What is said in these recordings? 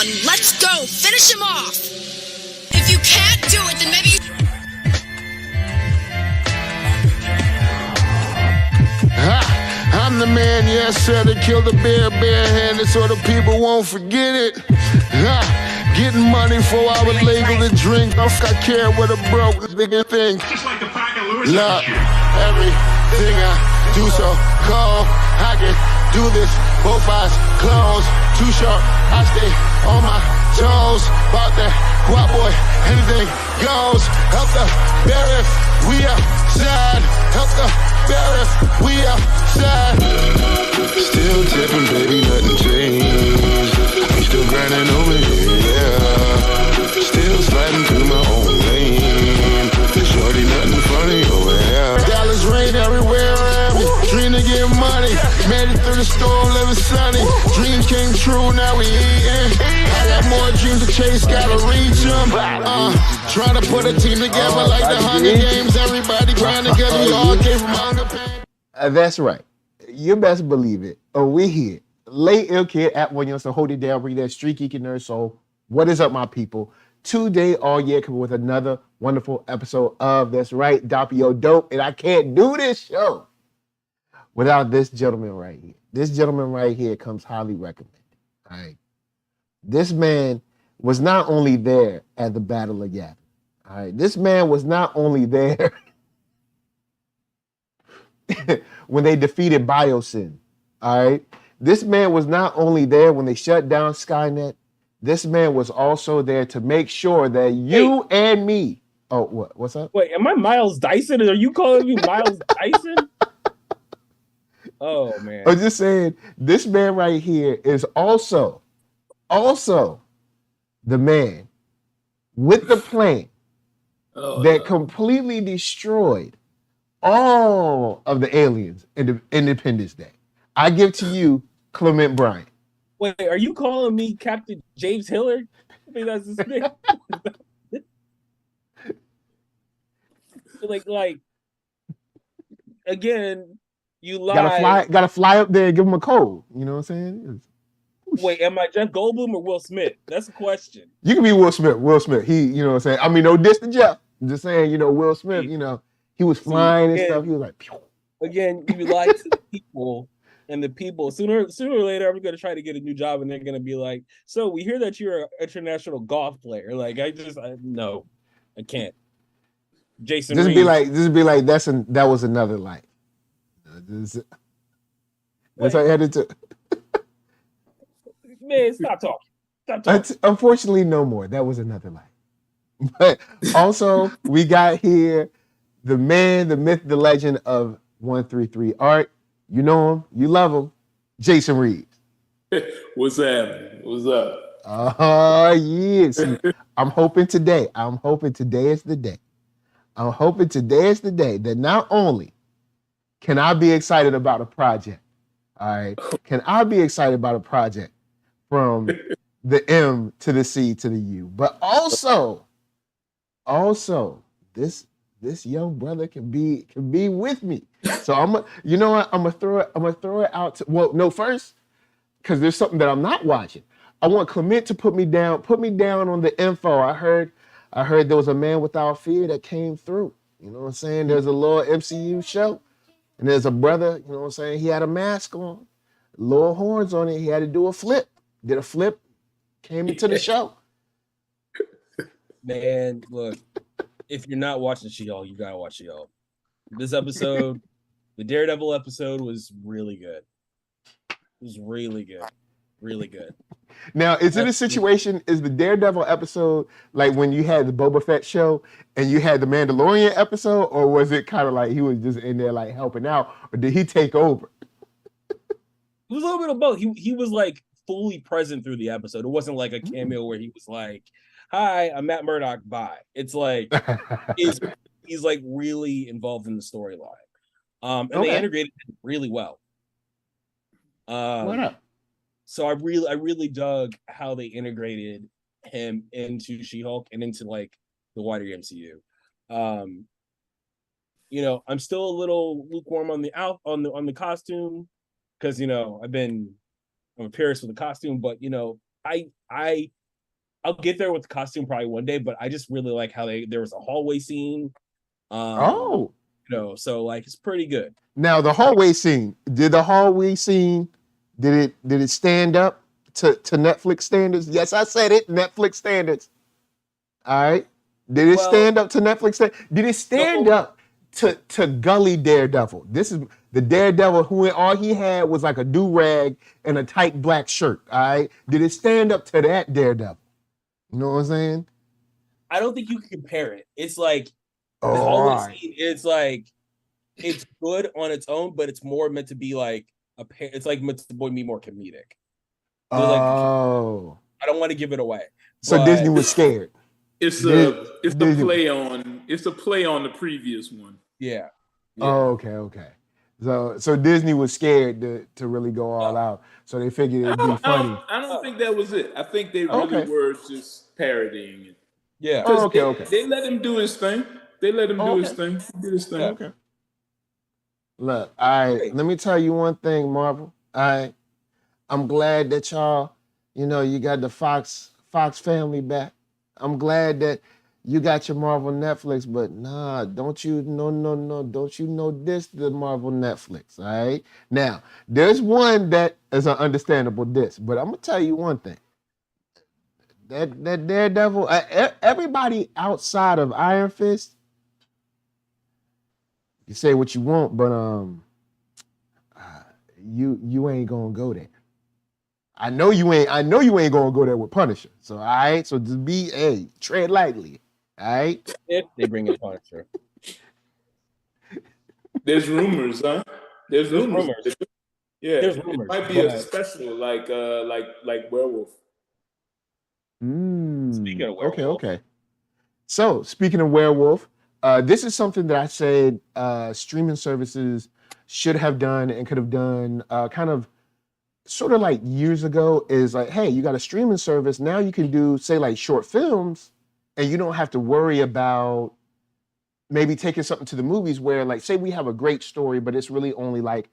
one. Let's go. Finish him off. If you can't do it, then maybe you... I'm the man, yes sir, that killed the bare-handed so the people won't forget it. Getting money for I was legal to drink. I care what a broke nigga think. Just like the pack of Lewis. Look, everything I do so cold. I can do this, both eyes closed. Too short, I stay on my toes. About that guap boy, anything goes. Help the barrier, we outside. Help the barrier, we outside. Still tipping, baby, nothing changed. Still grinding over here, yeah. Still sliding through my own lane. Shorty, nothing funny over here. Dallas rain everywhere around me. Dream to get money. Made it through the storm, living sunny. Dream came true, now we eating. I got more dreams to chase, gotta reach them. Trying to put a team together like the Hunger Games. Everybody grinding because we all came from hunger pain. That's right. You best believe it. Oh, we here. Late Ill Kid at OneYoungsta, hold it down, bring that StreetGeek and NERDSoul. What is up, my people? Today, all year, coming with another wonderful episode of That's Right, Doppio Dope. And I can't do this show without this gentleman right here. This gentleman right here comes highly recommended. All right. This man was not only there at the Battle of Yavin. All right. This man was not only there when they defeated Biosyn. All right. This man was not only there when they shut down Skynet. This man was also there to make sure that you and me. Oh, what? What's up? Wait, am I Miles Dyson? Are you calling me Miles Dyson? Oh man. I'm just saying, this man right here is also the man with the plane that completely destroyed all of the aliens in Independence Day. I give to you Clement Bryant. Wait, are you calling me Captain James Hillard? I think that's his name. like again, you lie. Gotta fly up there and give him a code. You know what I'm saying? Wait, am I Jeff Goldblum or Will Smith? That's a question. You can be Will Smith. Will Smith. He, you know what I'm saying? I mean, no diss to Jeff. I'm just saying, you know, Will Smith, you know, he was flying and stuff. He was like, pew. Again, you lie to the people. And the people, sooner or later, I'm going to try to get a new job, and they're going to be like, so we hear that you're an international golf player. Like, no, I can't. Jason Just Reeves. be like, that was another life. That's how I had it to. Man, stop talking. Unfortunately, no more. That was another life. But also, we got here the man, the myth, the legend of 133 Art. You know him, you love him, Jason Reeves. What's happening? What's up? Yes. I'm hoping today is the day. I'm hoping today is the day that not only can I be excited about a project, all right, can I be excited about a project from the M to the C to the U, but also this young brother can be with me. So I'm gonna throw it out to, well, no, first, because there's something that I'm not watching. I want Clement to put me down on the info. I heard there was a Man Without Fear that came through. You know what I'm saying? There's a little MCU show, and there's a brother, you know what I'm saying? He had a mask on, little horns on it. He had to do a flip. Did a flip, came into the show. Man, look. If you're not watching She-Hulk, you gotta watch She-Hulk. This episode, the Daredevil episode, was really good. It was really good. Really good. Now, is it a situation, is the Daredevil episode like when you had the Boba Fett show and you had the Mandalorian episode, or was it kind of like he was just in there like helping out, or did he take over? It was a little bit of both. He was like fully present through the episode. It wasn't like a cameo where he was like, hi, I'm Matt Murdock, bye. It's like he's like really involved in the storyline. And they integrated it really well. What up? So I really dug how they integrated him into She-Hulk and into like the wider MCU. You know, I'm still a little lukewarm on the costume because, you know, I'm a purist with the costume, but, you know, I I'll get there with the costume probably one day, but I just really like how there was a hallway scene. Oh, So like it's pretty good. now the hallway scene. Did the hallway scene? Did it stand up to Netflix standards? Yes, I said it. Netflix standards. All right. Did it stand up to Netflix standards? Did it stand up to Gully Daredevil? This is the Daredevil who all he had was like a do-rag and a tight black shirt. All right. Did it stand up to that Daredevil? You know what I'm saying? I don't think you can compare it. It's like the Oh, hallway scene. It's like it's good on its own, but it's more meant to be like it's like meant to be more comedic. So like, I don't want to give it away. So Disney was scared. It's a play on the previous one. Yeah. Oh, okay. So Disney was scared to really go all out. So they figured it'd be funny. I don't think that was it. I think they really were just parodying it. Yeah. Okay. They let him do his thing. They let him do his thing. He did his thing. Yeah. Okay. Look, let me tell you one thing, Marvel. I'm glad that y'all, you got the Fox family back. I'm glad that you got your Marvel Netflix, but don't you know this the Marvel Netflix, all right? Now, there's one that is an understandable diss, but I'm gonna tell you one thing. That Daredevil, everybody outside of Iron Fist, you say what you want, but you ain't gonna go there. I know you ain't gonna go there with Punisher. So all right, so just tread lightly. All right. If they bring in Punisher. There's rumors, huh? There's rumors. Yeah, there's rumors. It might be a special like Werewolf. Speaking of Werewolf. Okay. So speaking of Werewolf, this is something that I said streaming services should have done and could have done kind of sort of like years ago is like, hey, you got a streaming service. Now you can do, say, like short films and you don't have to worry about maybe taking something to the movies where, like, say we have a great story, but it's really only like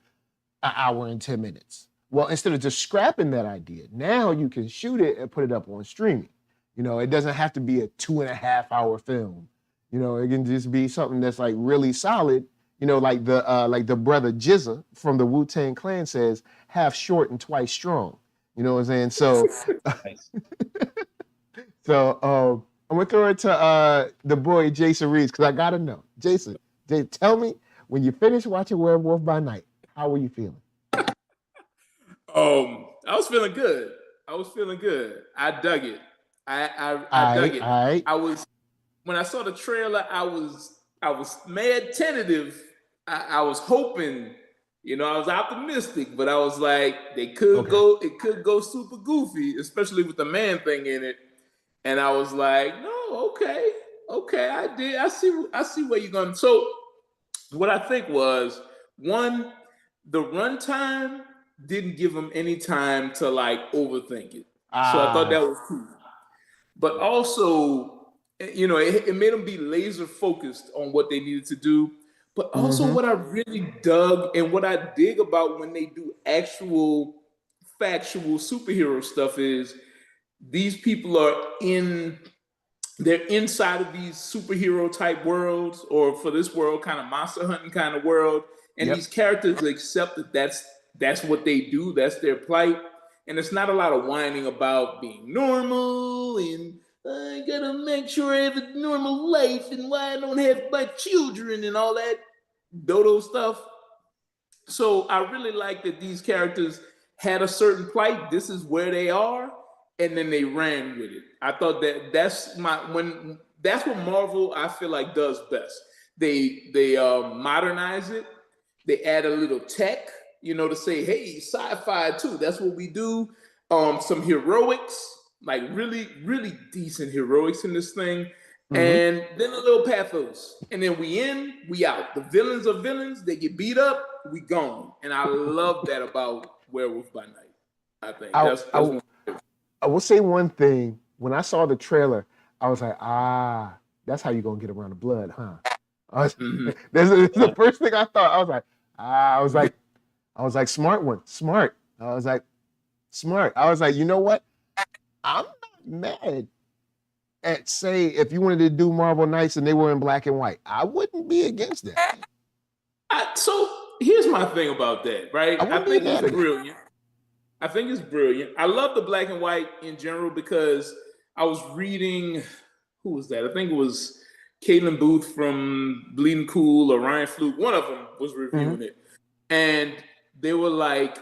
an hour and 10 minutes. Well, instead of just scrapping that idea, now you can shoot it and put it up on streaming. It doesn't have to be a 2.5 hour film. It can just be something that's like really solid. Like the brother Jizza from the Wu-Tang Clan says, half short and twice strong. You know what I'm saying? So, I'm gonna throw it to the boy Jason Reeves because I gotta know. Jason, tell me when you finished watching Werewolf by Night, how were you feeling? I was feeling good. I dug it. I dug it. I was when I saw the trailer, I was mad tentative. I was hoping, I was optimistic, but I was like, it could go super goofy, especially with the man thing in it. And I was like, no, okay, I see where you're going. So what I think was, one, the runtime didn't give them any time to like overthink it. So I thought that was cool. But also, it made them be laser focused on what they needed to do. But also what I really dug and what I dig about when they do actual factual superhero stuff is these people are they're inside of these superhero type worlds, or for this world, kind of monster hunting kind of world. And these characters accept that that's what they do. That's their plight. And it's not a lot of whining about being normal and I gotta make sure I have a normal life and why I don't have my children and all that dodo stuff. So I really like that these characters had a certain plight. This is where they are, and then they ran with it. I thought that's what Marvel I feel like does best. They modernize it. They add a little tech, to say, hey, sci-fi too. That's what we do. Some heroics. Like really, really decent heroics in this thing. And then a little pathos. And then we out. The villains are villains. They get beat up. We gone. And I love that about Werewolf by Night. I think I will say one thing. When I saw the trailer, I was like, that's how you're going to get around the blood, huh? That's the first thing I thought. I was like, smart one. Smart. I was like, smart. I was like, you know what? I'm not mad at, say, if you wanted to do Marvel Knights and they were in black and white. I wouldn't be against that. So here's my thing about that, right? I think it's brilliant. I think it's brilliant. I love the black and white in general because I was reading, who was that? I think it was Caitlin Booth from Bleeding Cool or Ryan Fluke. One of them was reviewing it. And they were like,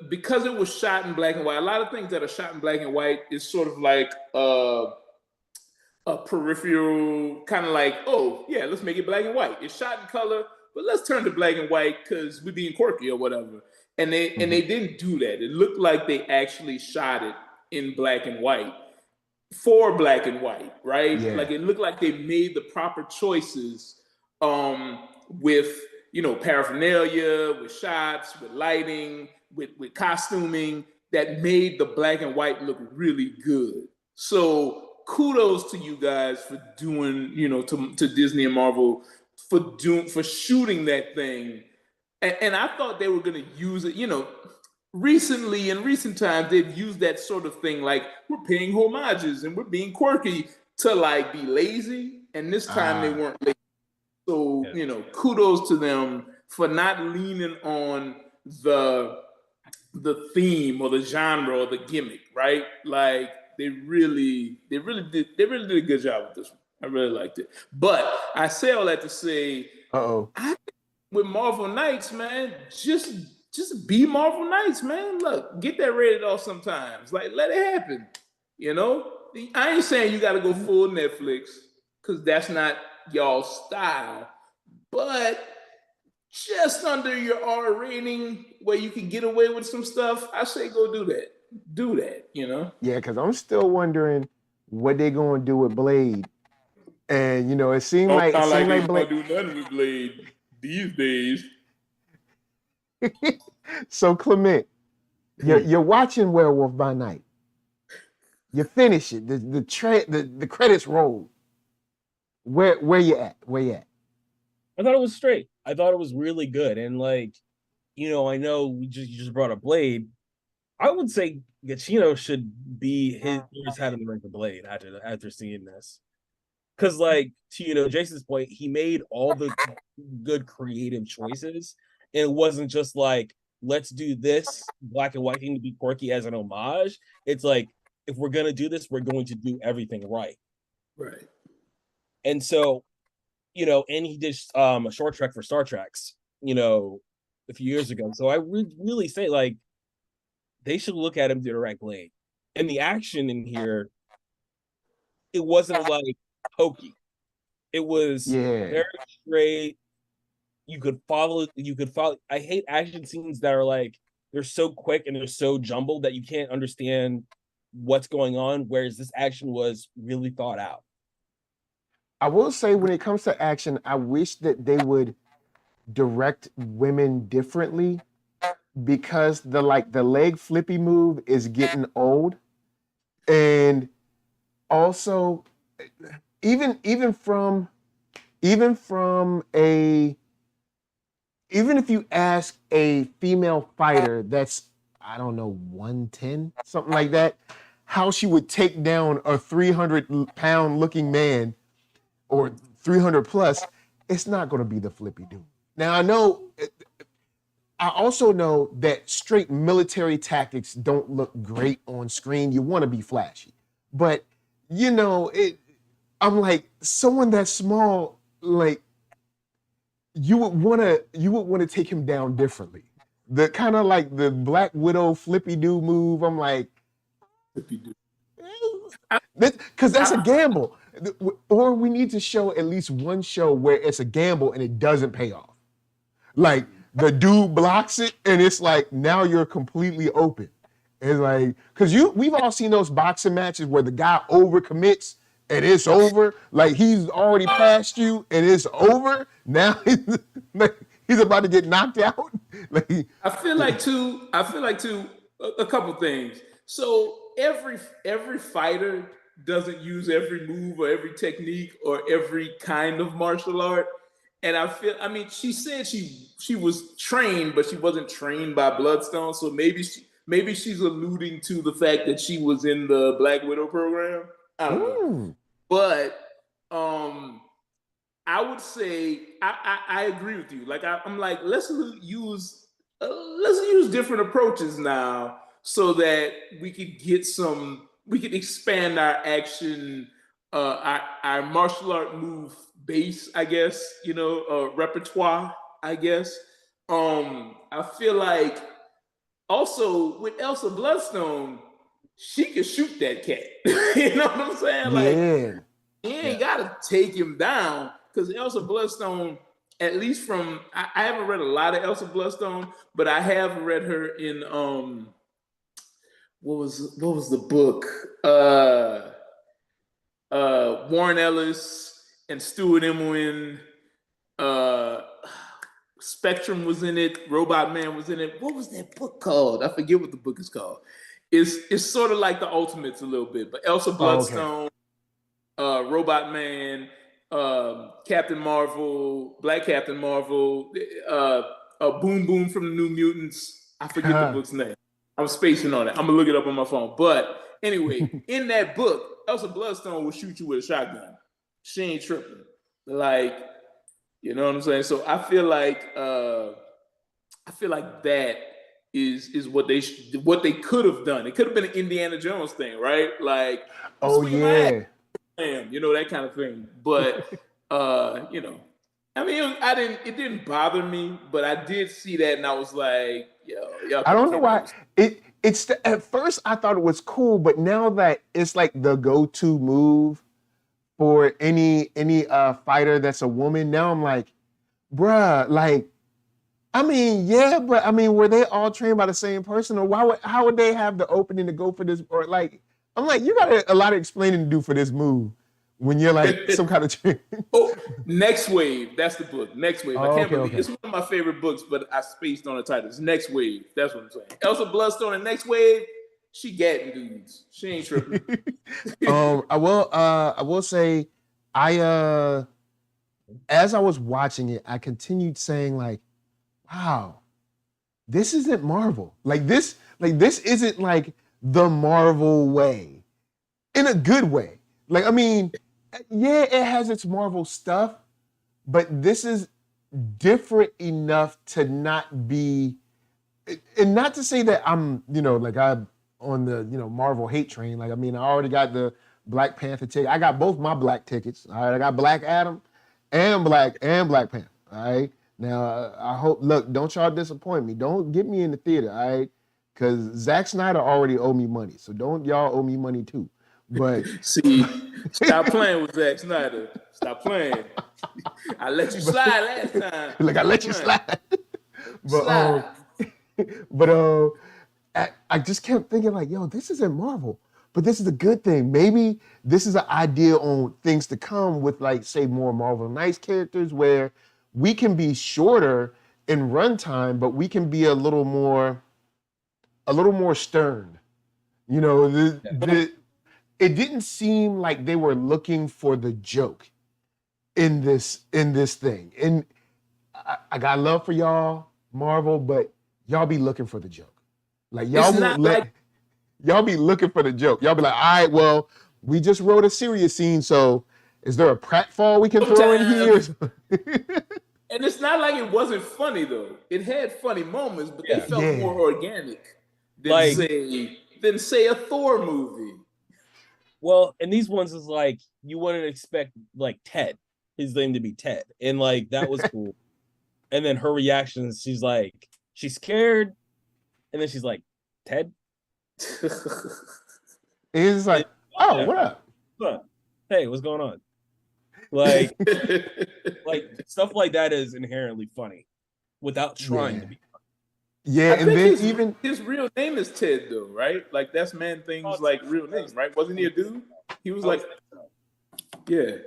because it was shot in black and white, a lot of things that are shot in black and white is sort of like a peripheral, kind of like, oh yeah, let's make it black and white. It's shot in color, but let's turn to black and white because we're being quirky or whatever. And they didn't do that. It looked like they actually shot it in black and white for black and white, right? Yeah. Like it looked like they made the proper choices with, you know, paraphernalia, with shots, with lighting, with costuming that made the black and white look really good. So kudos to you guys for doing, you know, to Disney and Marvel for shooting that thing. And I thought they were going to use it, you know, recently, in recent times, they've used that sort of thing, like we're paying homages and we're being quirky to like be lazy. And this time they weren't lazy. So, you know, kudos to them for not leaning on the theme or the genre or the gimmick, right? Like they really did a good job with this one. I really liked it. But I say all that to say, I think with Marvel Knights, man, just be Marvel Knights, man. Look, get that rated off sometimes. Like, let it happen. You know? I ain't saying you gotta go full Netflix, because that's not y'all's style. But just under your R rating where you can get away with some stuff, I say go do that. Do that, you know? Yeah, because I'm still wondering what they're gonna do with Blade. And you know, it seemed like Blade don't do nothing with Blade these days. So Clement, you're watching Werewolf by Night. You finish it. The credits roll. Where you at? Where you at? I thought it was straight. I thought it was really good. And like, you know, I know you just brought up Blade. I would say Giacchino should be his hat in the ring for Blade after seeing this. Because, like, to, you know, Jason's point, he made all the good creative choices. And it wasn't just like, let's do this black and white thing to be quirky as an homage. It's like, if we're going to do this, we're going to do everything right. Right. And so, you know, and he did a short trek for Star Trek's, you know, a few years ago. So I really say, like, they should look at him to direct Blade. And the action in here, it wasn't like hokey. It was very straight. You could follow. I hate action scenes that are like, they're so quick and they're so jumbled that you can't understand what's going on, whereas this action was really thought out. I will say, when it comes to action, I wish that they would direct women differently, because the leg flippy move is getting old. And also, even if you ask a female fighter that's, I don't know, 110, something like that, how she would take down a 300-pound looking man or 300 plus, it's not going to be the flippy dude. Now, I also know that straight military tactics don't look great on screen. You want to be flashy. But, you know, I'm like, someone that small, like, you would want to take him down differently. The kind of like the Black Widow flippy do move. I'm like, because that's a gamble. Or we need to show at least one show where it's a gamble and it doesn't pay off. Like, the dude blocks it and it's like, now you're completely open. It's like, because we've all seen those boxing matches where the guy overcommits and it's over. Like, he's already past you and it's over. Now he's about to get knocked out. Like, I feel like too, a couple things. So every fighter doesn't use every move or every technique or every kind of martial art. And I mean, she said she was trained, but she wasn't trained by Bloodstone. So maybe maybe she's alluding to the fact that she was in the Black Widow program. I don't know. But I would say I agree with you. Like I'm like, let's use different approaches now so that we could expand our action, our martial art move base, I guess, repertoire, I guess. I feel like also with Elsa Bloodstone, she could shoot that cat. You know what I'm saying? Like, you ain't gotta take him down, because Elsa Bloodstone, at least from I haven't read a lot of Elsa Bloodstone, but I have read her in what was the book? Warren Ellis and Stuart Immonen. Spectrum was in it. Robot Man was in it. What was that book called? I forget what the book is called. It's sort of like the Ultimates a little bit, but Elsa Bloodstone, Robot Man, Captain Marvel, Black Captain Marvel, Boom Boom from the New Mutants. I forget the book's name. I'm spacing on it. I'm gonna look it up on my phone. But anyway, in that book, Elsa Bloodstone will shoot you with a shotgun. She ain't tripping. Like, you know what I'm saying? So I feel like that is what they could have done. It could have been an Indiana Jones thing, right? Like, that kind of thing. But I mean, it didn't bother me, but I did see that and I was like, yo, I don't know why. At first I thought it was cool, but now that it's like the go-to move for any fighter that's a woman, now I'm like, bruh, like, I mean, yeah, but I mean, were they all trained by the same person, or how would they have the opening to go for this? Or like, I'm like, you got a lot of explaining to do for this move when you're like some kind of train. Next Wave, that's the book. Next Wave. I can't believe it's one of my favorite books, but I spaced on the titles. Next Wave, that's what I'm saying. Elsa Bloodstone and Next Wave, she getting dudes. She ain't tripping. I will say, as I was watching it, I continued saying like, wow, this isn't Marvel. This isn't like the Marvel way, in a good way. Like, I mean, yeah, it has its Marvel stuff, but this is different enough to not be, and not to say that I'm, I'm on the, Marvel hate train. Like, I mean, I already got the Black Panther ticket. I got both my black tickets. All right, I got Black Adam and Black Panther. All right. Now, I hope, look, don't y'all disappoint me. Don't get me in the theater, all right? Because Zack Snyder already owe me money, so don't y'all owe me money too. But see, stop playing with Zack Snyder. Stop playing. I let you slide last time. Like, I let you slide. But I just kept thinking like, yo, this isn't Marvel, but this is a good thing. Maybe this is an idea on things to come with, like, say, more Marvel Knights characters where we can be shorter in runtime, but we can be a little more stern. It didn't seem like they were looking for the joke in this thing. And I got love for y'all, Marvel, but y'all be looking for the joke. Like, y'all y'all be looking for the joke. Y'all be like, all right, well, we just wrote a serious scene, so is there a pratfall we can throw in here? And it's not like it wasn't funny though. It had funny moments, but they felt more organic than say a Thor movie. Well, and these ones is like, you wouldn't expect like Ted, his name to be Ted, and like that was cool. And then her reaction, she's like, she's scared, and then she's like, Ted. He's like, oh, what up? Hey, what's going on? Like, like stuff like that is inherently funny without trying to be funny. Yeah, and then his real name is Ted though, right? Like, that's Man Thing's like real name, right? Wasn't he a dude? He was like, yeah.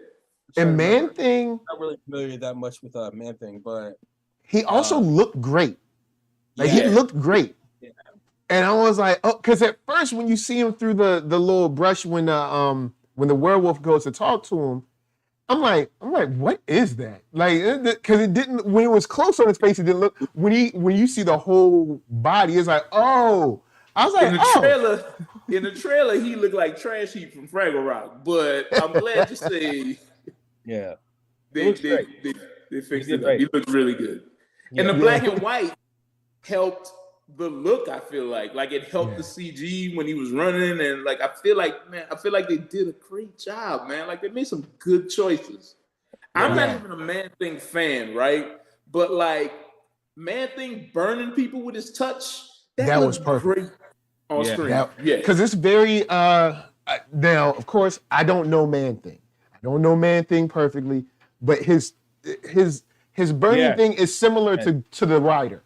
And Man Thing, I'm not really familiar that much with Man Thing, but he also looked great. Like, he looked great. Yeah. And I was like, oh, because at first when you see him through the little brush when the werewolf goes to talk to him, I'm like, what is that? Like, because it didn't, when it was close on his face, it didn't look. When you see the whole body, it's like, oh, I was like, in the trailer, he looked like Trash Heap from Fraggle Rock. But I'm glad to say, yeah, they fixed it up. He looked really good. Yeah. And the black and white helped the look. I feel like it helped the CG when he was running, and like I feel like they did a great job, man. Like they made some good choices. I'm not even a Man-Thing fan, right? But like Man-Thing burning people with his touch, that was perfect. Great on screen. Because it's very now, of course, I don't know Man-Thing. I don't know Man-Thing perfectly, but his burning thing is similar to the writer.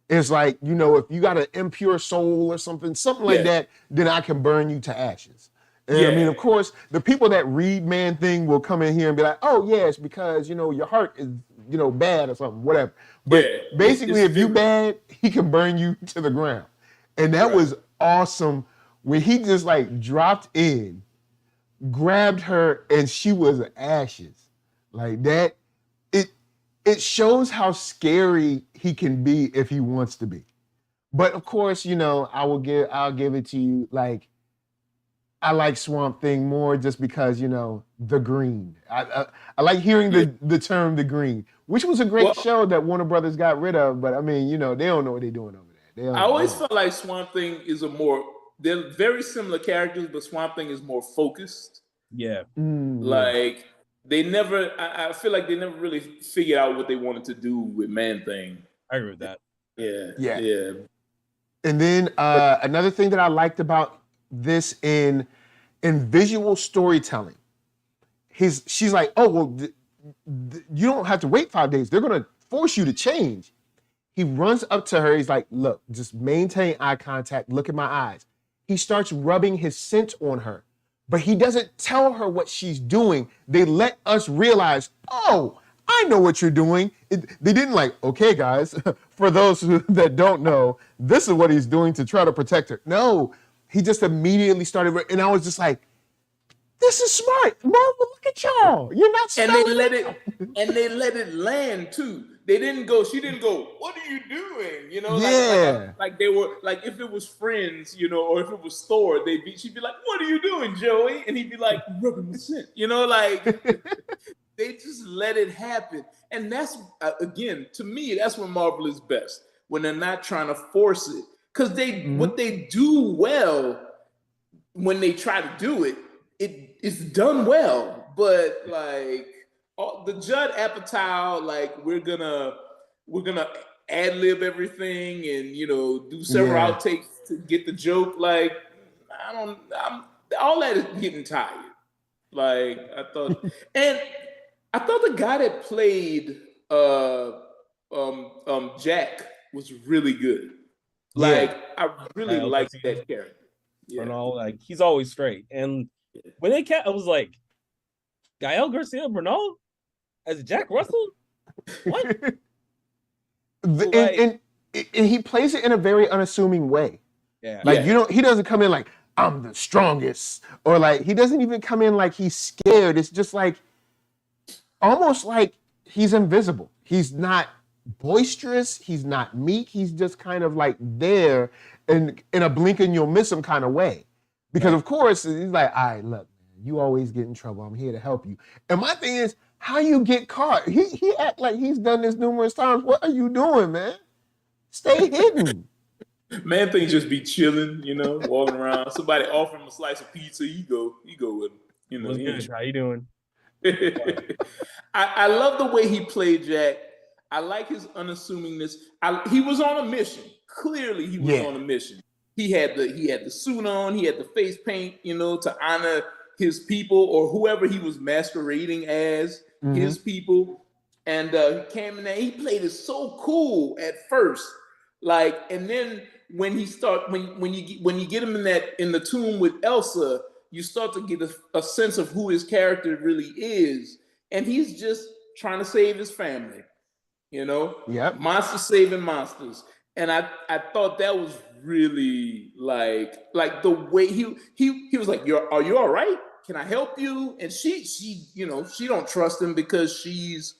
It's like, you know, if you got an impure soul or something like that, then I can burn you to ashes. And I mean, of course, the people that read Man-Thing will come in here and be like, oh, yeah, it's because, you know, your heart is, you know, bad or something, whatever. But basically, if you bad, he can burn you to the ground. And that was awesome when he just like dropped in, grabbed her, and she was ashes. Like that, it shows how scary he can be if he wants to be. But of course, you know, I'll give it to you. Like, I like Swamp Thing more just because, you know, the green. I like hearing the term the green, which was a great show that Warner Brothers got rid of. But I mean, you know, they don't know what they're doing over there. I always felt like Swamp Thing is they're very similar characters, but Swamp Thing is more focused. Yeah. Like I feel like they never really figured out what they wanted to do with Man-Thing. I agree with that. Yeah. And then another thing that I liked about this in visual storytelling, she's like, oh, well, you don't have to wait 5 days. They're going to force you to change. He runs up to her. He's like, look, just maintain eye contact. Look at my eyes. He starts rubbing his scent on her, but he doesn't tell her what she's doing. They let us realize, oh, I know what you're doing. They didn't like, okay, guys, for those that don't know, this is what he's doing to try to protect her. No, he just immediately started, and I was just like, this is smart. Marvel, look at y'all. You're not and they let it land too. She didn't go, what are you doing? You know, like they were, like if it was Friends, you know, or if it was Thor, she'd be like, what are you doing, Joey? And he'd be like, rubbing the scent. You know, like they just let it happen. And that's, again, to me, that's when Marvel is best, when they're not trying to force it. Because what they do well, when they try to do it, it's done well. But like the Judd Apatow, like we're gonna ad-lib everything and, you know, do several outtakes to get the joke. Like all that is getting tired. Like I thought the guy that played Jack was really good. Like I really liked that character. You know, like he's always straight. And when they I was like, Gael Garcia Bernal as Jack Russell? What? And he plays it in a very unassuming way. Yeah. Like he doesn't come in like, I'm the strongest, or like he doesn't even come in like he's scared. It's just like almost like he's invisible. He's not boisterous, he's not meek, he's just kind of like there in a blink and you'll miss him kind of way. Because of course he's like, all right, look, man, you always get in trouble. I'm here to help you. And my thing is, how you get caught? He act like he's done this numerous times. What are you doing, man? Stay hidden. Man-Thing just be chilling, you know, walking around. Somebody offer him a slice of pizza, he go with him. You know, how you doing? I love the way he played Jack. I like his unassuming-ness. He was on a mission. Clearly, he was on a mission. He had the suit on. He had the face paint, you know, to honor his people or whoever he was masquerading as his people. And he came in there. He played it so cool at first, like, and then when you get him in the tomb with Elsa, you start to get a sense of who his character really is, and he's just trying to save his family. You know, monsters saving monsters. And I thought that was really like the way he was like, are you all right? Can I help you? And she you know, she don't trust him because she's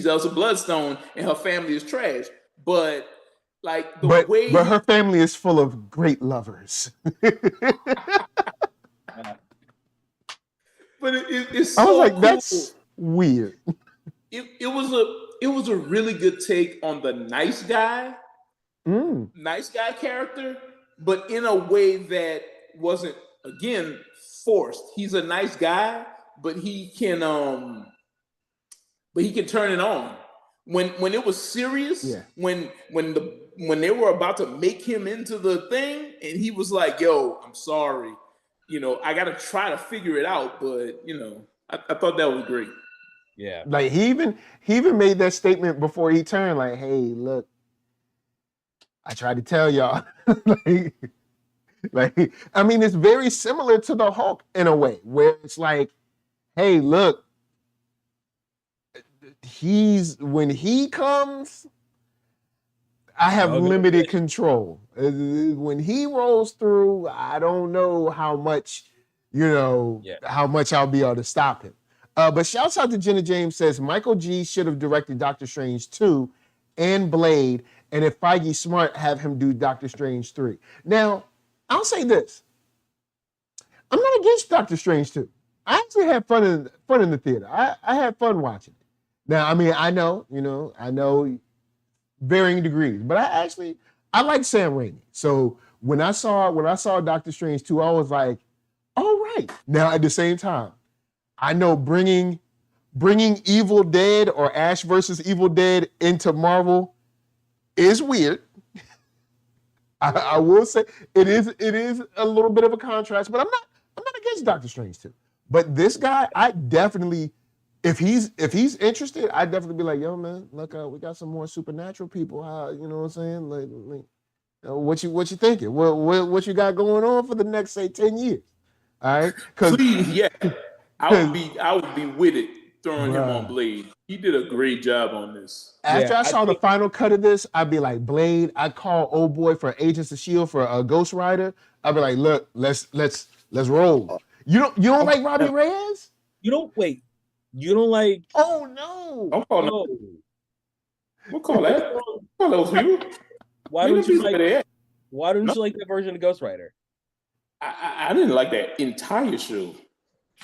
Elsa Bloodstone and her family is trash. But Like the but way, her family is full of great lovers. But it's I was so like, cool. that's weird. It was a really good take on the nice guy character, but in a way that wasn't, again, forced. He's a nice guy, but he can turn it on. When it was serious, when they were about to make him into the thing, and he was like, "Yo, I'm sorry. I got to try to figure it out," but I thought that was great. Yeah. Like he even made that statement before he turned, like, "Hey, look, I tried to tell y'all." like, I mean, it's very similar to the Hulk in a way, where it's like, "Hey, look, when he comes, I have limited control. When he rolls through, I don't know how much, how much I'll be able to stop him." But shouts out to Jenna James says, Michael G should have directed Doctor Strange 2 and Blade, and if Feige smart, have him do Doctor Strange 3. Now, I'll say this. I'm not against Doctor Strange 2. I actually had fun in the theater. I had fun watching it. Now, I mean, I know varying degrees, but I like Sam Raimi. So when I saw Doctor Strange 2, I was like, all right. Now, at the same time, I know bringing Evil Dead or Ash versus Evil Dead into Marvel is weird. I will say it is a little bit of a contrast, but I'm not against Doctor Strange 2. But this guy, I definitely, if he's interested, I'd definitely be like, yo, man, look, we got some more supernatural people. You know what I'm saying? Like what you thinking? What you got going on for the next, say, 10 years? All right, please, yeah. I would be with it throwing him on Blade. He did a great job on this. After I saw the final cut of this, I'd be like, Blade. I'd call old boy for Agents of S.H.I.E.L.D. for a Ghost Rider. I'd be like, look, let's roll. You don't like Robbie Reyes? You don't like? Oh no! Don't call that. We'll call that. Call those people. Why don't you like that version of Ghost Rider? I didn't like that entire show.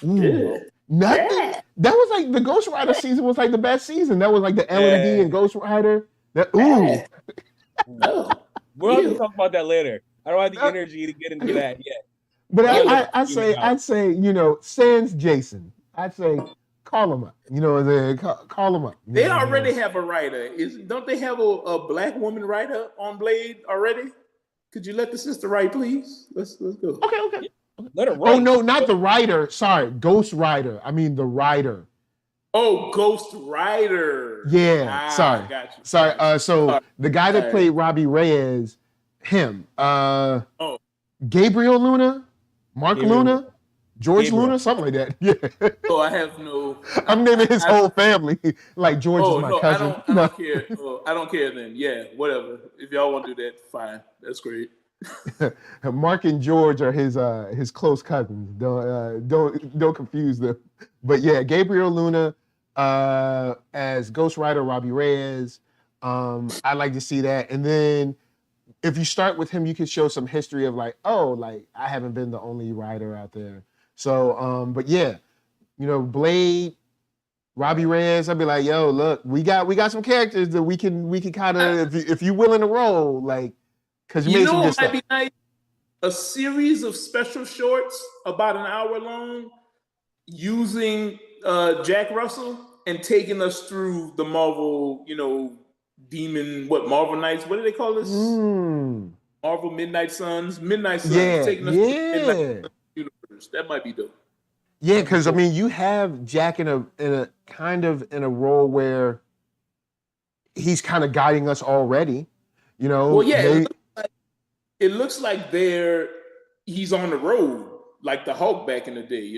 Yeah. Nothing. Yeah. That was like the Ghost Rider season was like the best season. That was like the LED and Ghost Rider. We'll have to talk about that later. I don't have the energy to get into that yet. But I'd say, sans Jason, I'd say call him up. Call him up. They already have a writer. Don't they have a black woman writer on Blade already? Could you let the sister write, please? Let's go. Okay. Let her write. Oh no, not the writer. Sorry, Ghost Rider. I mean the writer. Oh, Ghost Rider. Yeah. Sorry. Got you. Sorry. So the guy that played Robbie Reyes, him. Gabriel Luna, Mark Luna, George Luna, something like that. Yeah. Oh, I have no. I'm naming his whole family. Like George is my cousin. I don't care. I don't care then. Yeah, whatever. If y'all want to do that, fine. That's great. Mark and George are his close cousins. Don't confuse them. But yeah, Gabriel Luna as Ghost Rider, Robbie Reyes. I like to see that. And then if you start with him, you can show some history of like I haven't been the only writer out there. So but yeah, Blade, Robbie Reyes, I'd be like, yo, look, we got some characters that we can kind of if you're willing to roll, like. Because you made some good stuff. Might be nice. A series of special shorts about an hour long using Jack Russell and taking us through the Marvel, Marvel Nights. What do they call this? Marvel Midnight Suns. Midnight Suns. Taking us through the Midnight Suns universe. That might be dope. Yeah, because I mean, you have Jack in a kind of in a role where he's kind of guiding us already. Well, yeah. It looks like he's on the road, like the Hulk back in the day,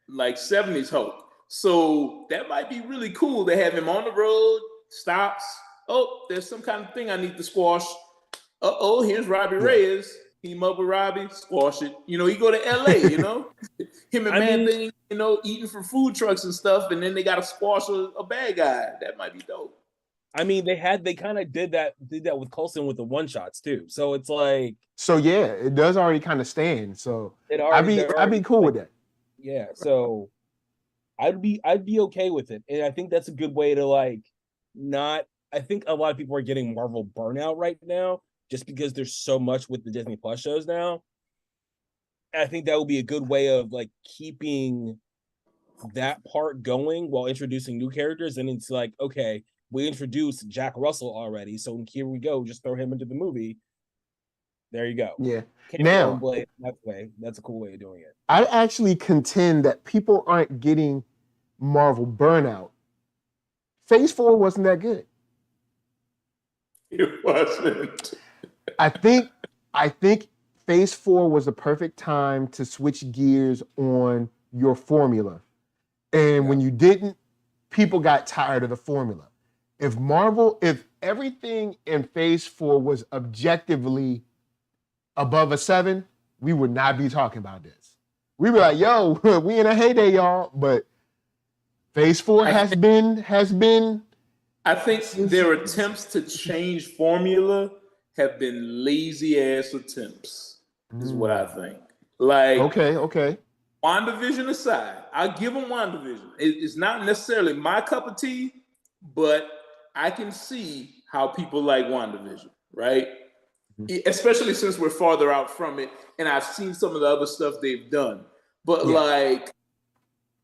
like 70s Hulk. So that might be really cool to have him on the road, stops. Oh, there's some kind of thing I need to squash. Here's Robbie Reyes. Team up with Robbie, squash it. He go to LA, him and Man-Thing, eating from food trucks and stuff, and then they got to squash a bad guy. That might be dope. I mean, they kind of did that with Coulson with the one shots too. So it's like, so yeah, it does already kind of stand. So I'd be cool with that. Yeah, so I'd be okay with it, and I think that's a good way to like not. I think a lot of people are getting Marvel burnout right now just because there's so much with the Disney Plus shows now. And I think that would be a good way of like keeping that part going while introducing new characters. And it's like, okay, we introduced Jack Russell already, so here we go. Just throw him into the movie. There you go. Yeah. Now, that's a cool way of doing it. I actually contend that people aren't getting Marvel burnout. Phase 4 wasn't that good. It wasn't. I think Phase 4 was the perfect time to switch gears on your formula. And when you didn't, people got tired of the formula. If everything in Phase 4 was objectively above a 7, we would not be talking about this. We'd be like, yo, we in a heyday, y'all. But Phase 4 has been. I think their attempts to change formula have been lazy ass attempts, is what I think. Like, okay. WandaVision aside, I give them WandaVision. It's not necessarily my cup of tea, but I can see how people like WandaVision, right? Especially since we're farther out from it, and I've seen some of the other stuff they've done. But like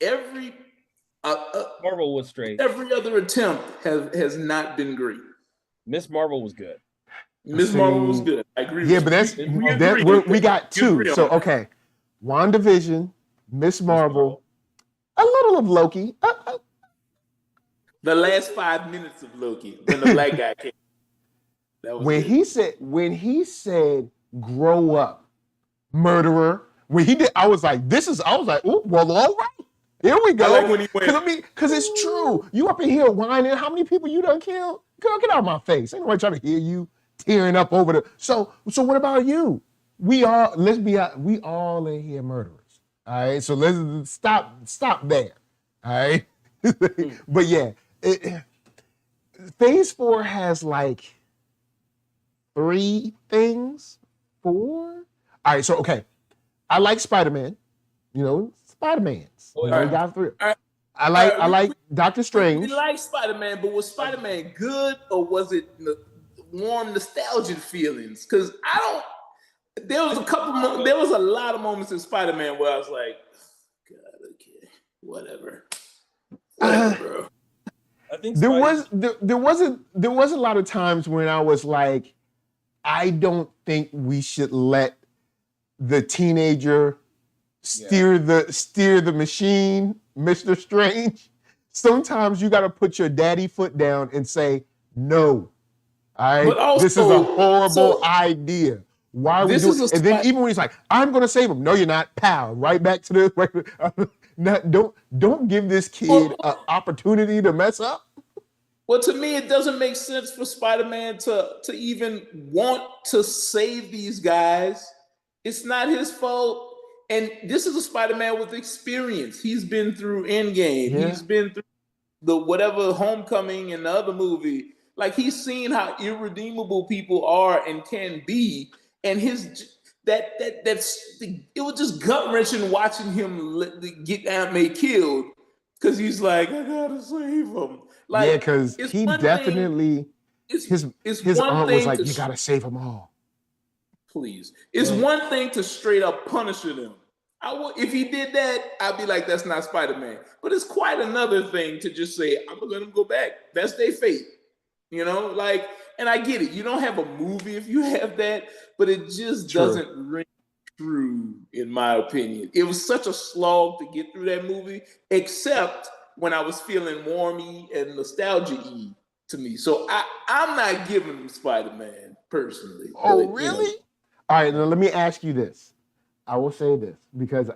every Marvel was straight. Every other attempt has not been great. Miss Marvel was good. Marvel was good. I agree. Yeah, but we got two. So okay, WandaVision, Miss Marvel, a little of Loki. The last 5 minutes of Loki when the black guy came. That was when he said grow up, murderer. When he did, I was like, oh, well, all right. Here we go. I like when he went. Because it's true. You up in here whining. How many people you done killed? Girl, get out of my face. Ain't nobody trying to hear you tearing up over the. So what about you? We all in here murderers. All right. So let's stop there. All right. But yeah, Phase 4 has like 3 things. 4. All right. So okay, I like Spider-Man. Spider-Man's. We got 3. I like Doctor Strange. We like Spider-Man, but was Spider-Man good or was it warm nostalgic feelings? Because there was a lot of moments in Spider-Man where I was like, God, okay, whatever, bro. I think there was a lot of times when I was like, I don't think we should let the teenager steer the machine, Mr. Strange. Sometimes you got to put your daddy foot down and say no. All right, this is a horrible idea. Why are we doing? And then even when he's like, "I'm going to save him," no, you're not. Pow, right back to the. Don't give this kid an opportunity to mess up. Well, to me, it doesn't make sense for Spider-Man to even want to save these guys. It's not his fault. And this is a Spider-Man with experience. He's been through Endgame. Yeah. He's been through the whatever Homecoming and the other movie. Like, he's seen how irredeemable people are and can be. And it was just gut-wrenching watching him get Aunt May killed because he's like, I gotta save him. Like, yeah, because he definitely his aunt was like, you gotta save them all. Please. It's one thing to straight up punish them. If he did that, I'd be like, that's not Spider-Man. But it's quite another thing to just say, I'm going to let him go back. That's their fate. And I get it. You don't have a movie if you have that, but it just doesn't ring true, in my opinion. It was such a slog to get through that movie, except when I was feeling warmy and nostalgia-y to me. So I'm not giving him Spider-Man, personally. Oh, really? All right, now let me ask you this. I will say this because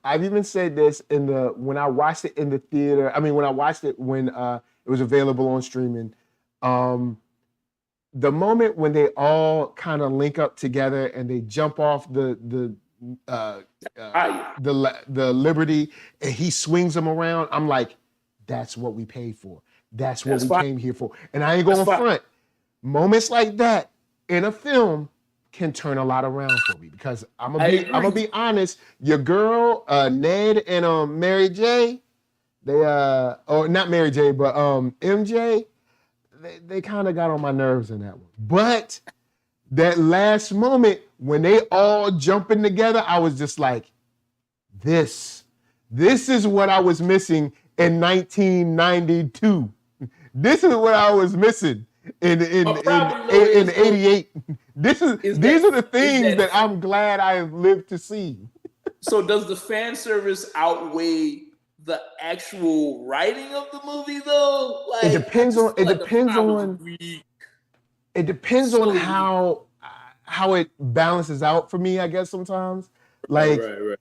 I've even said this when I watched it in the theater. I mean, when I watched it when it was available on streaming. The moment when they all kind of link up together and they jump off the Liberty and he swings them around, I'm like, that's what we paid for. That's what we came here for. And I ain't going front. Moments like that in a film can turn a lot around for me because I'm gonna be honest. Your girl, Ned and Mary J, they or not Mary J, but MJ, they kind of got on my nerves in that one. But that last moment when they all jumping together, I was just like, this is what I was missing in 1992. This is what I was missing in 88. These are the things that I'm glad I have lived to see. So does the fan service outweigh the actual writing of the movie though? Like, it depends on how it balances out for me, I guess sometimes. Like right.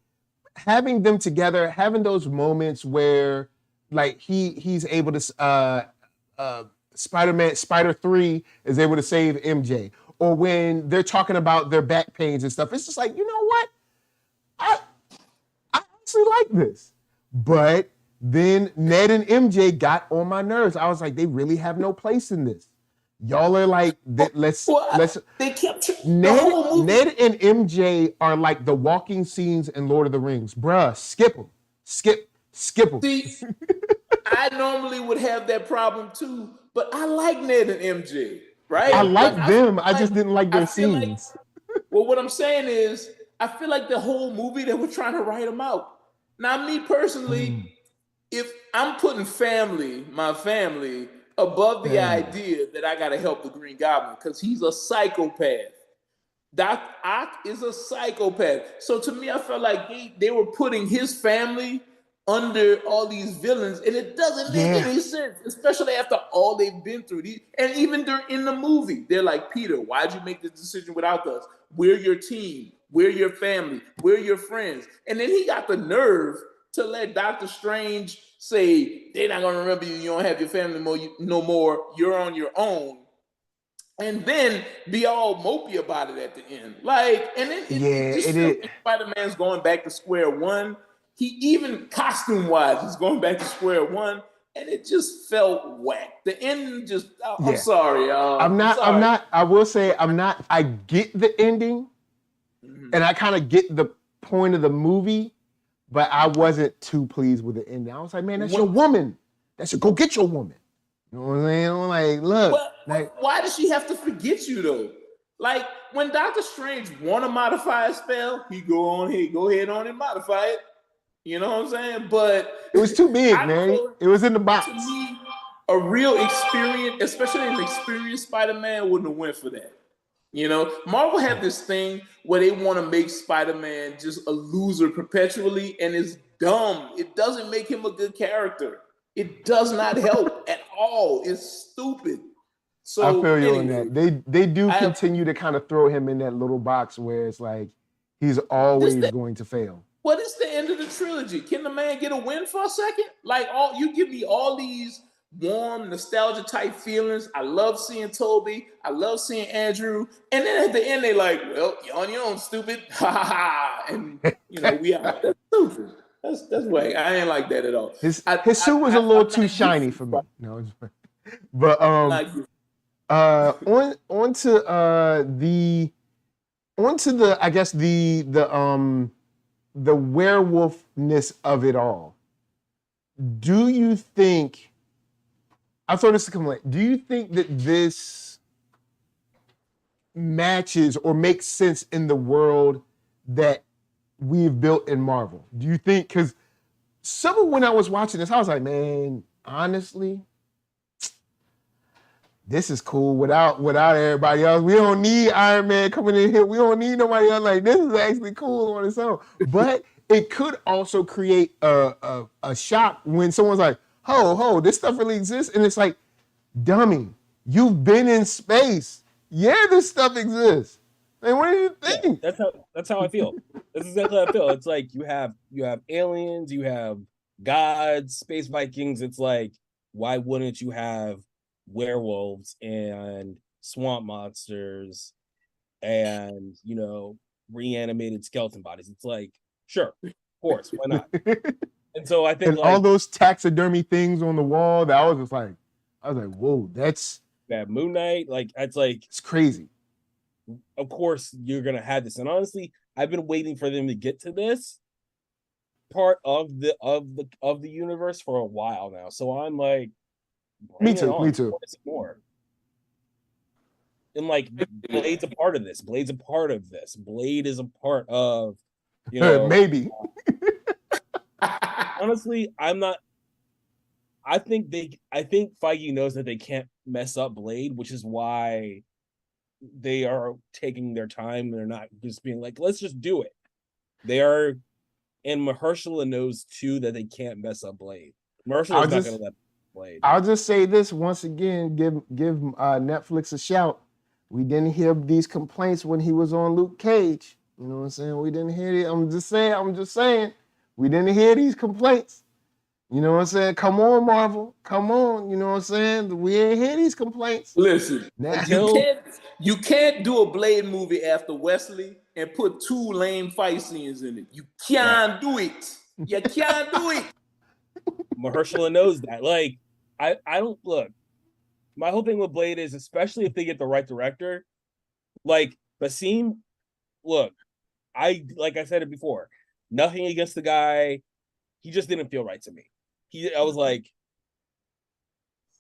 having them together, having those moments where like he's able to Spider 3 is able to save MJ, or when they're talking about their back pains and stuff, it's just like, you know what? I actually like this. But then Ned and MJ got on my nerves. I was like, they really have no place in this. Y'all are like, let's. They kept Ned and MJ are like the walking scenes in Lord of the Rings, bruh. Skip them. See, I normally would have that problem too, but I like Ned and MJ, right? I like them. I just didn't like their scenes. Well, what I'm saying is, I feel like the whole movie they were trying to write them out. Now, me personally, if I'm putting my family, above the idea that I got to help the Green Goblin because he's a psychopath. Doc Ock is a psychopath. So to me, I felt like they were putting his family under all these villains, and it doesn't make any sense, especially after all they've been through. And even in the movie, they're like, Peter, why'd you make this decision without us? We're your team. We're your family. We're your friends. And then he got the nerve to let Doctor Strange say, they're not going to remember you. You don't have your family no more. You're on your own. And then be all mopey about it at the end. Like, and then Spider-Man's going back to square one. He even costume-wise is going back to square one. And it just felt whack. The ending just, I'm sorry. I will say, I get the ending. And I kind of get the point of the movie. But I wasn't too pleased with the ending. I was like, man, that's your woman. Go get your woman. You know what I'm saying? I'm like, look. Why does she have to forget you though? Like when Doctor Strange want to modify a spell, he go ahead and modify it. You know what I'm saying? But it was too big, man. It was in the box. To me, a real experience, especially an experienced Spider-Man, wouldn't have went for that. You know, Marvel had this thing where they want to make Spider-Man just a loser perpetually, and it's dumb. It doesn't make him a good character. It does not help at all. It's stupid. So I feel you on that. They do continue to kind of throw him in that little box where it's like he's always going to fail. What is the end of the trilogy? Can the man get a win for a second? Like you give me all these warm, nostalgia type feelings. I love seeing Toby. I love seeing Andrew. And then at the end, they like, well, you're on your own, stupid. Ha ha ha. And we are. That's stupid. That's whack. I ain't like that at all. His suit was a little too shiny for me. No, but onto the I guess the werewolfness of it all. Do you think? I thought this to come late. Do you think that this matches or makes sense in the that we've built in Marvel? Do you think, because when I was watching this, I was like, man, honestly, this is cool without everybody else. We don't need Iron Man coming in here. We don't need nobody else. Like, this is actually cool on its own. But it could also create a shock when someone's like, ho, this stuff really exists. And it's like, dummy, you've been in space. Yeah, this stuff exists. And what do you think? Yeah, that's how I feel. That's exactly how I feel. It's like you have aliens, you have gods, space Vikings. It's like, why wouldn't you have werewolves and swamp monsters and reanimated skeleton bodies? It's like, sure, of course, why not? And so I think all those taxidermy things on the wall, that was just like, I was like, whoa, that's that Moon Knight. Like it's crazy. Of course, you're gonna have this, and honestly, I've been waiting for them to get to this part of the universe for a while now. So I'm like, me too. More. And like Blade's a part of this. Blade is a part of, maybe. Honestly, I'm not. I think Feige knows that they can't mess up Blade, which is why they are taking their time. They're not just being like, let's just do it. They are, and Mahershala knows too that they can't mess up Blade. Mahershala is not going to let Blade. I'll just say this once again, give Netflix a shout. We didn't hear these complaints when he was on Luke Cage. You know what I'm saying? We didn't hear it. I'm just saying. We didn't hear these complaints. You know what I'm saying? Come on, Marvel. Come on. You know what I'm saying? We ain't hear these complaints. Listen, you can't do a Blade movie after Wesley and put 2 lame fight scenes in it. You can't do it. You can't do it. Mahershala knows that. Like, I don't look. My whole thing with Blade is, especially if they get the right director, like Basim. Look, like I said it before. Nothing against the guy. He just didn't feel right to me. I was like,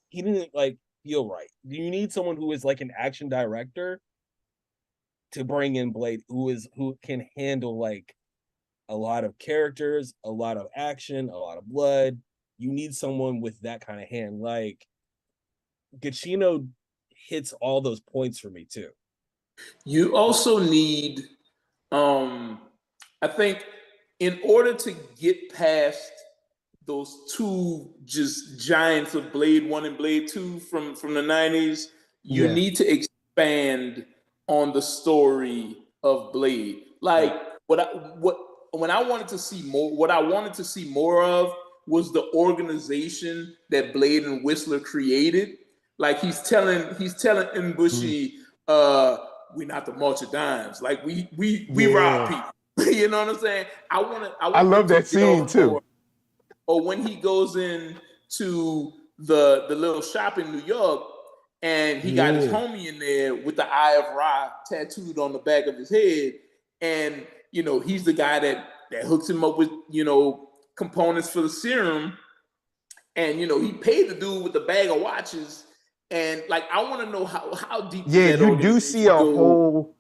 he didn't like feel right. You need someone who is like an action director to bring in Blade, who can handle like a lot of characters, a lot of action, a lot of blood. You need someone with that kind of hand. Like Giacchino hits all those points for me too. You also need, I think, in order to get past those 2 just giants of Blade 1 and Blade 2 from the 90s, you need to expand on the story of Blade. Like what I wanted to see more of was the organization that Blade and Whistler created. Like he's telling Mbushi, we're not the March of Dimes. Like we rob people. You know what I'm saying? I love that scene too. Or when he goes in to the little shop in New York and he got his homie in there with the Eye of Ra tattooed on the back of his head, and he's the guy that hooks him up with components for the serum, and he paid the dude with the bag of watches, and like I want to know how deep. Yeah, you do see a whole.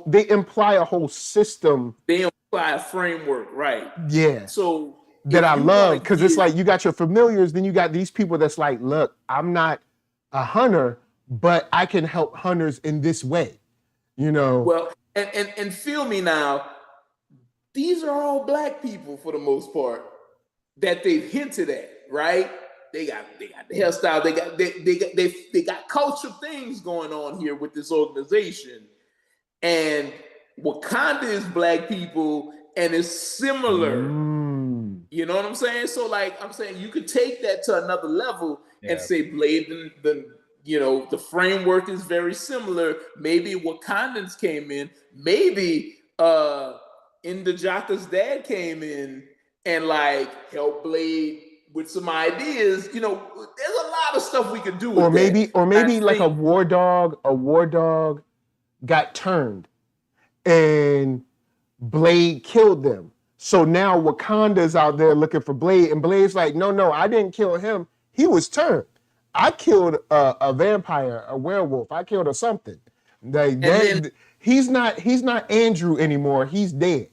They imply a whole system. They imply a framework, right? Yeah. So that I love, because it's like you got your familiars, then you got these people that's like, look, I'm not a hunter, but I can help hunters in this way, Well, and feel me now, these are all Black people for the most part that they've hinted at, right? They got the hairstyle, they got culture things going on here with this organization, and Wakanda is Black people and it's similar. You know what I'm saying? So like I'm saying, you could take that to another level and say Blade, the framework is very similar. Maybe Wakandans came in, maybe Ndjaka's dad came in and like helped Blade with some ideas. There's a lot of stuff we could do with that. Or maybe like a war dog got turned and Blade killed them. So now Wakanda's out there looking for Blade, and Blade's like, no, I didn't kill him. He was turned. I killed a vampire, a werewolf. I killed something. He's not Andrew anymore. He's dead.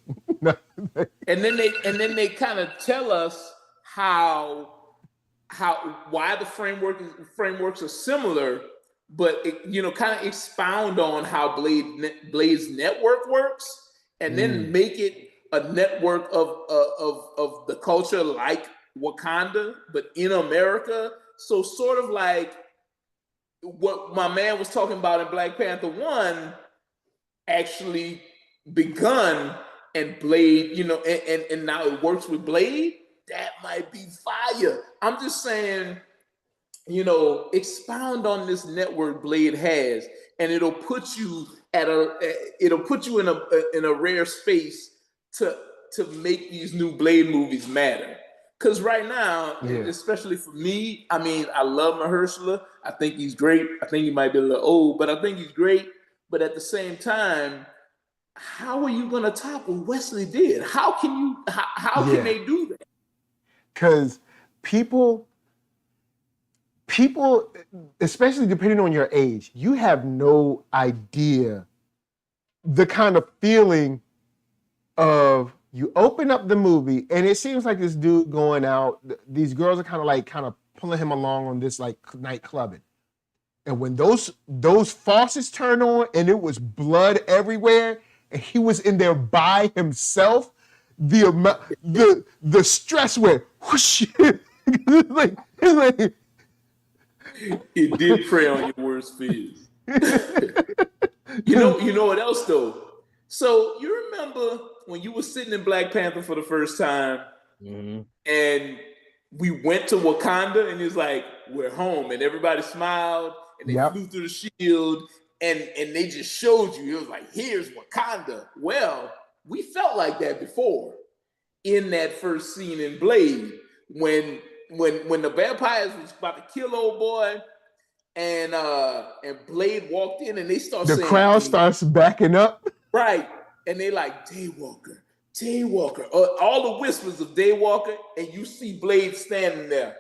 and then they kind of tell us why the frameworks are similar, but kind of expound on how Blade's network works, and then make it a network of the culture like Wakanda, but in America. So sort of like what my man was talking about in Black Panther 1 actually begun, and Blade, and now it works with Blade. That might be fire. I'm just saying, expound on this network Blade has, and it'll put you in a rare space to make these new Blade movies matter. Because right now, especially for me, I mean, I love Mahershala. I think he's great. I think he might be a little old, but I think he's great. But at the same time, how are you going to top what Wesley did? How can you? How can they do that? Because people, especially depending on your age, you have no idea the kind of feeling of you open up the movie and it seems like this dude going out, these girls are kind of pulling him along on this like night clubbing. And when those faucets turned on and it was blood everywhere and he was in there by himself, the stress went whoosh. like, it did prey on your worst fears. You know what else though? So you remember when you were sitting in Black Panther for the first time, and we went to Wakanda, and it was like, we're home, and everybody smiled, and they flew through the shield, and they just showed you. It was like, here's Wakanda. Well, we felt like that before in that first scene in Blade, when the vampires was about to kill old boy, and Blade walked in, and they start saying, the crowd starts backing up. Right. And they like, Daywalker. All the whispers of Daywalker, and you see Blade standing there.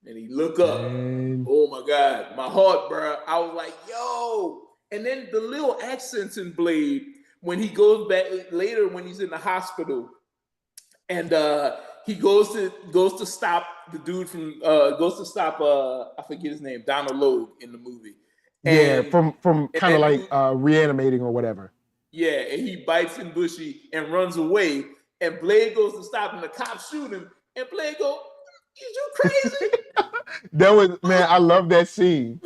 And he look up. Oh my God. My heart, bro. I was like, yo. And then the little accents in Blade, when he goes back later when he's in the hospital, and he goes to stop the dude from I forget his name, Donald Logue in the movie. And, from kind of like reanimating or whatever. Yeah, and he bites in Bushy and runs away. And Blade goes to stop him. The cops shoot him. And Blade goes, "Is you crazy?" That was, man, I love that scene.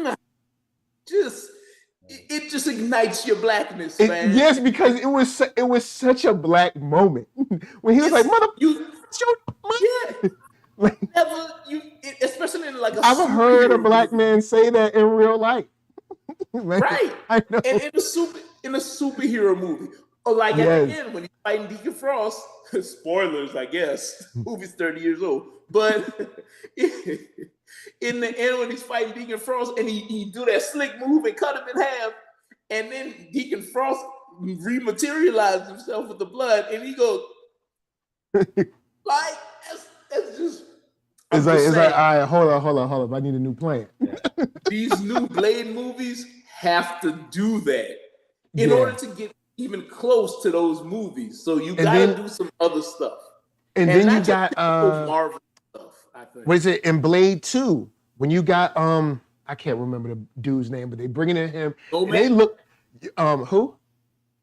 It just ignites your blackness, man. Yes, because it was such a black moment when he was like, "Mother, especially in like a. I've heard a black man say that in real life." Right. I know. And in a superhero movie. Or like at the end when he's fighting Deacon Frost. Spoilers, I guess. Movie's 30 years old. But in the end when he's fighting Deacon Frost and he do that slick move and cut him in half, and then Deacon Frost rematerializes himself with the blood, and he goes like that's just. It's like, all right, hold up. I need a new plan. These new Blade movies have to do that in order to get even close to those movies. So you gotta do some other stuff. And then you got Marvel stuff, I think. What is it in Blade 2? When you got I can't remember the dude's name, but they bringing in him. Nomak? And they look who?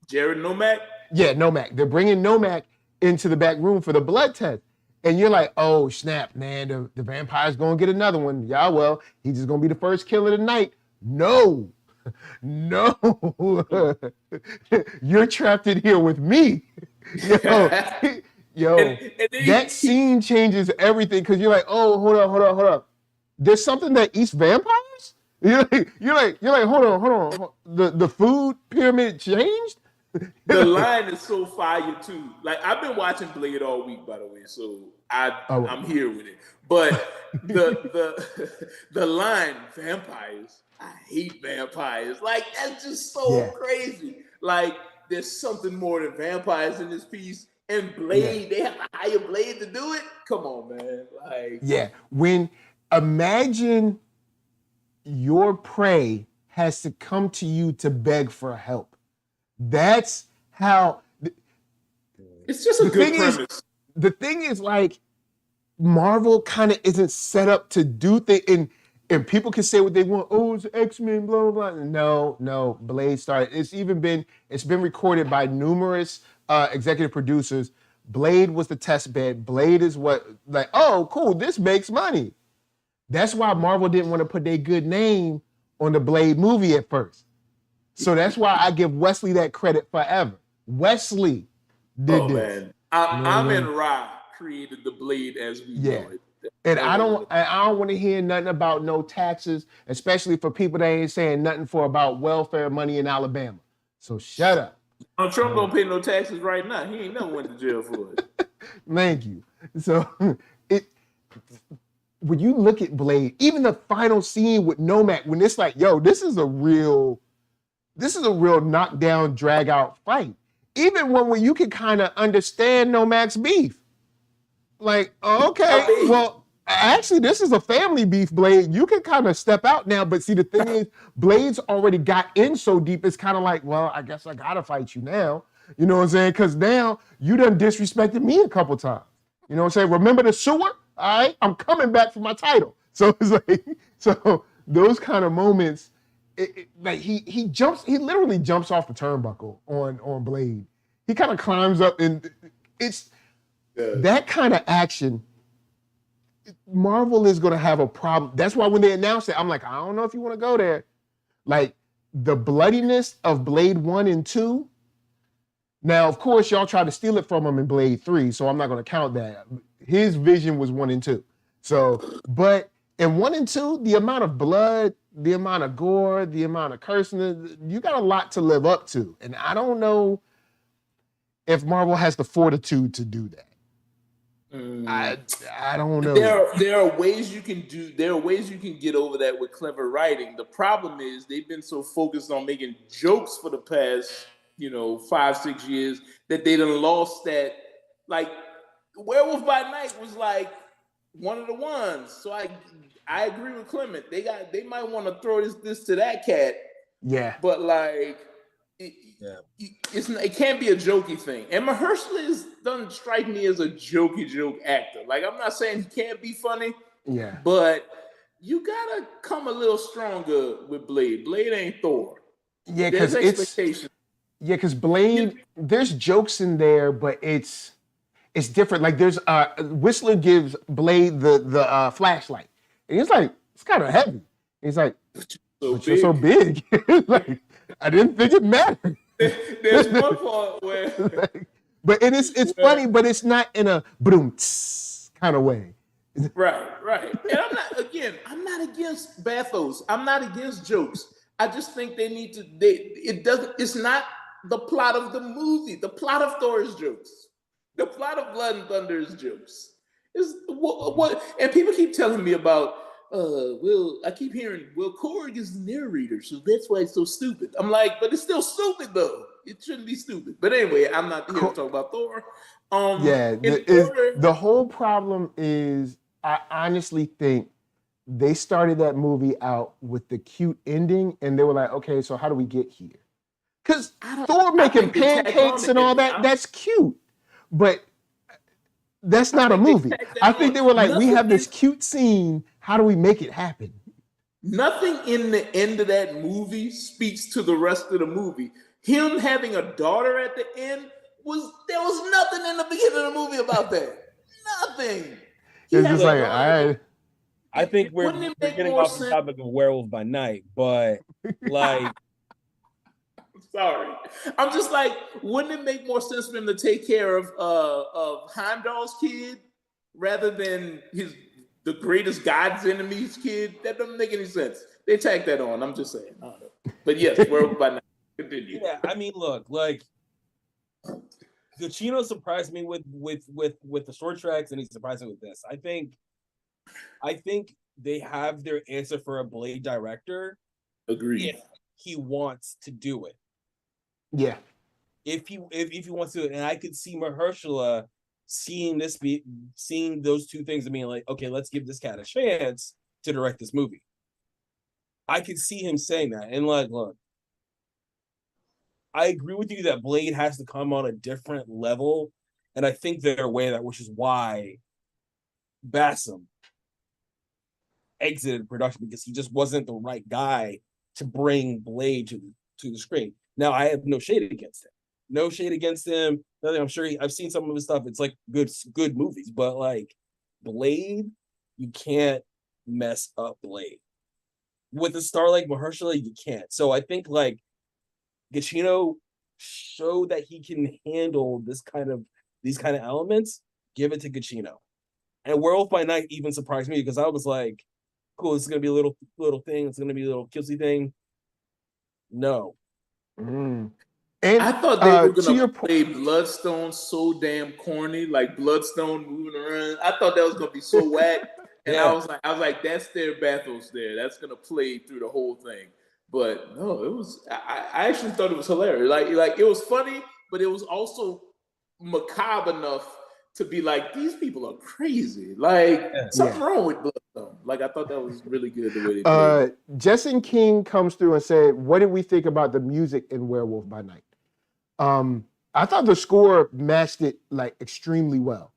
Jared Nomak? Yeah, Nomak. They're bringing Nomak into the back room for the blood test. And you're like, oh, snap, man, the vampire's going to get another one. Yeah, well, he's just going to be the first kill of the night. No. You're trapped in here with me. Yo, that scene changes everything because you're like, oh, hold up. There's something that eats vampires? You're like, hold on. The food pyramid changed? The line is so fire too. Like I've been watching Blade all week, by the way, so I'm here with it. But the line vampires, I hate vampires. Like that's just so crazy. Like there's something more than vampires in this piece. And Blade, they have to hire Blade to do it. Come on, man. Like when imagine your prey has to come to you to beg for help. That's how. It's just a good premise. The thing is, like, Marvel kind of isn't set up to do things, and people can say what they want. Oh, it's X-Men, blah blah blah. No. Blade started. It's been recorded by numerous executive producers. Blade was the test bed. Blade is what, like, oh, cool, this makes money. That's why Marvel didn't want to put their good name on the Blade movie at first. So that's why I give Wesley that credit forever. Wesley did this. Man. Amin Ra created the Blade as we know it. And I don't want to hear nothing about no taxes, especially for people that ain't saying nothing for about welfare money in Alabama. So shut up. Trump don't pay no taxes right now. He ain't never went to jail for it. Thank you. So it when you look at Blade, even the final scene with Nomak, when it's like, yo, this is a real knockdown, drag out fight. Even when you can kind of understand Nomak's beef. Like, okay, well, actually, this is a family beef, Blade. You can kind of step out now, but see, the thing is, Blade's already got in so deep, it's kind of like, well, I guess I gotta fight you now. You know what I'm saying? Because now you done disrespected me a couple times. You know what I'm saying? Remember the sewer? All right, I'm coming back for my title. So it's like, so those kind of moments, like he literally jumps off the turnbuckle on Blade. He kind of climbs up, and it's that kind of action. Marvel is going to have a problem. That's why when they announced it, I'm like, I don't know if you want to go there. Like the bloodiness of Blade 1 and 2. Now, of course, y'all tried to steal it from him in Blade 3, so I'm not going to count that. His vision was 1 and 2. So, but in 1 and 2, the amount of blood, the amount of gore, the amount of cursing, you got a lot to live up to. And I don't know if Marvel has the fortitude to do that. I don't know. There are ways you can do. There are ways you can get over that with clever writing. The problem is they've been so focused on making jokes for the past, 5-6 years that they done lost that. Like Werewolf by Night was like one of the ones. So I agree with Clement. They might want to throw this to that cat. Yeah. But like. It can't be a jokey thing. And Mahershala doesn't strike me as a joke actor. Like, I'm not saying he can't be funny. Yeah. But you gotta come a little stronger with Blade. Blade ain't Thor. Yeah, because because Blade, there's jokes in there, but it's different. Like there's Whistler gives Blade the flashlight. And he's like, it's kind of heavy. He's like, but you're so big. Like, I didn't think it mattered. There's one part where, but it's funny, but it's not in a boom kind of way. Right. And I'm not against bathos. I'm not against jokes. I just think they need to. It's not the plot of the movie. The plot of Thor is jokes. The plot of Blood and Thunder is jokes. Is what? And people keep telling me about. I keep hearing, Korg is the narrator, so that's why it's so stupid. I'm like, but it's still stupid though. It shouldn't be stupid. But anyway, I'm not here to talk about Thor. The whole problem is, I honestly think they started that movie out with the cute ending, and they were like, okay, so how do we get here? Because Thor making pancakes and all that, that's cute, but that's not a movie. I think they were like, we have this cute scene. How do we make it happen? Nothing in the end of that movie speaks to the rest of the movie. Him having a daughter at the end there was nothing in the beginning of the movie about that. Nothing. It's just like, all right. I think we're getting off the topic of Werewolf by Night, but like, sorry, I'm just like, wouldn't it make more sense for him to take care of Heimdall's kid rather than the greatest God's enemy's kid? That doesn't make any sense. They tack that on. I'm just saying. I don't know. But yes, Werewolf by Night. Continue. Yeah, I mean, look, like Giacchino surprised me with the short tracks, and he surprised me with this. I think they have their answer for a Blade director. Agreed. If he wants to do it. Yeah. If he wants to, and I could see Mahershala seeing those two things and being like, okay, let's give this cat a chance to direct this movie. I could see him saying that. And like, look, I agree with you that Blade has to come on a different level. And I think they're aware of that, which is why Bassam exited production, because he just wasn't the right guy to bring Blade to the screen. Now, I have no shade against him. No shade against him. I'm sure I've seen some of his stuff. It's like good movies, but like Blade, you can't mess up Blade. With a star like Mahershala, you can't. So I think like Giacchino showed that he can handle these kind of elements. Give it to Giacchino. And Werewolf by Night even surprised me because I was like, cool, it's gonna be a little thing. It's gonna be a little cutesy thing. No. And I thought they were gonna to play Bloodstone so damn corny, like Bloodstone moving around. I thought that was gonna be so whack, and I was like, that's their bathos there. That's gonna play through the whole thing. But no, it was. I actually thought it was hilarious. Like it was funny, but it was also macabre enough to be like, these people are crazy. Like something wrong with Bloodstone. Like I thought that was really good the way they played. Justin King comes through and said, "What did we think about the music in Werewolf by Night?" I thought the score matched it like extremely well.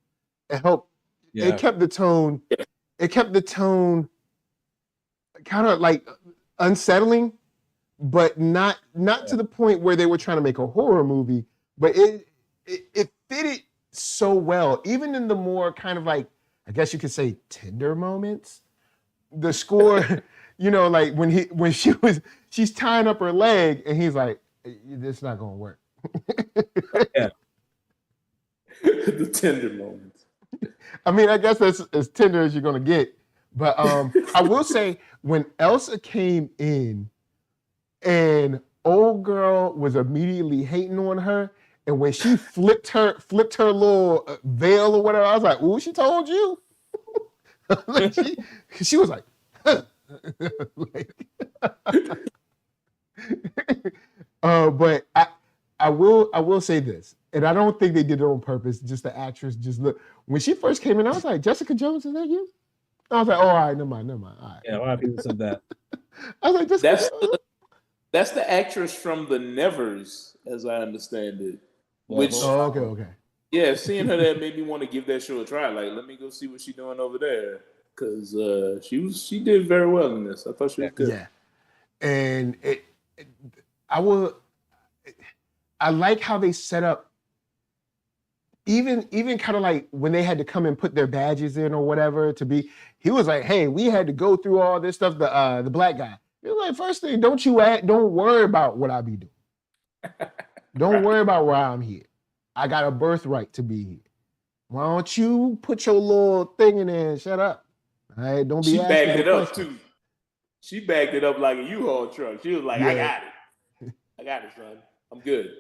It helped. Yeah. It kept the tone. It kept the tone kind of like unsettling, but not to the point where they were trying to make a horror movie. But it fitted so well, even in the more kind of like, I guess you could say, tender moments. The score, like when she's tying up her leg and he's like, "This is not gonna work." The tender moments. I mean, I guess that's as tender as you're gonna get. But I will say, when Elsa came in and old girl was immediately hating on her, and when she flipped her little veil or whatever, I was like, "Ooh, she told you." Like she was like, huh. But I will say this, and I don't think they did it on purpose. Just the actress just look. When she first came in, I was like, "Jessica Jones, is that you?" I was like, "Oh, all right, never mind. All right." Yeah, a lot of people said that. I was like, that's the actress from the Nevers, as I understand it. Which okay. Yeah, seeing her there made me want to give that show a try. Like, let me go see what she's doing over there, because she did very well in this. I thought she was good. Yeah, and I like how they set up, even kind of like when they had to come and put their badges in or whatever to be. He was like, "Hey, we had to go through all this stuff." The black guy. He was like, "First thing, don't worry about what I be doing. Don't worry about why I'm here. I got a birthright to be here. Why don't you put your little thing in there and shut up? All right, don't be." She backed it up too. She backed it up like a U-Haul truck. She was like, "I got it. I got it, son. I'm good."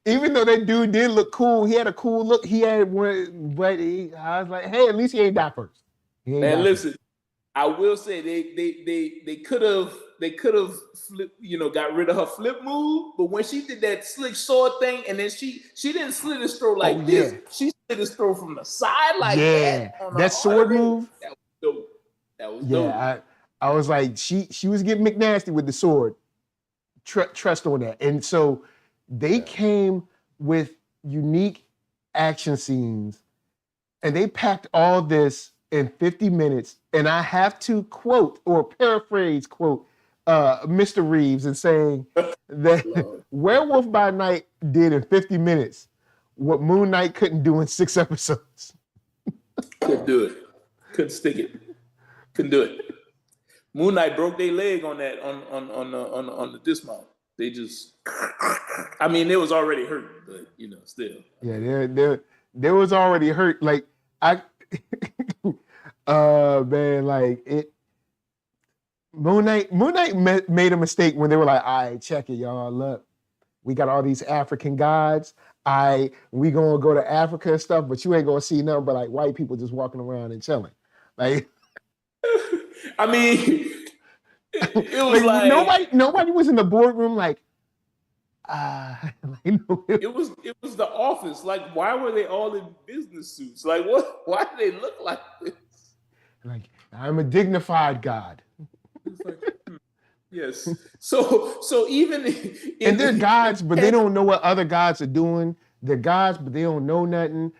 Even though that dude did look cool, he had a cool look. He had one, but I was like, "Hey, at least he ain't die first." Man, listen, I will say they could have got rid of her flip move, but when she did that slick sword thing, and then she didn't slit his throat like this. She slit his throat from the side like that. That sword move. That was dope. That was dope. I was like, she was getting McNasty with the sword. Trust on that. And so they came with unique action scenes, and they packed all this in 50 minutes. And I have to quote or paraphrase Mr. Reeves in saying that Werewolf by Night did in 50 minutes what Moon Knight couldn't do in 6 episodes. Couldn't do it. Couldn't stick it. Couldn't do it. Moon Knight broke their leg on that on the dismount. They just, I mean, it was already hurt, but still. Yeah, there was already hurt. Like man, like it. Moon Knight made a mistake when they were like, "All right, check it, y'all. Look, we got all these African gods. We gonna go to Africa and stuff, but you ain't gonna see nothing but like white people just walking around and chilling." Like, I mean, it was like nobody was in the boardroom like, it was the office. Like, why were they all in business suits? Like, what? Why do they look like this? Like, I'm a dignified god. It's like, yes. So even and they're gods, but they don't know what other gods are doing. They're gods, but they don't know nothing.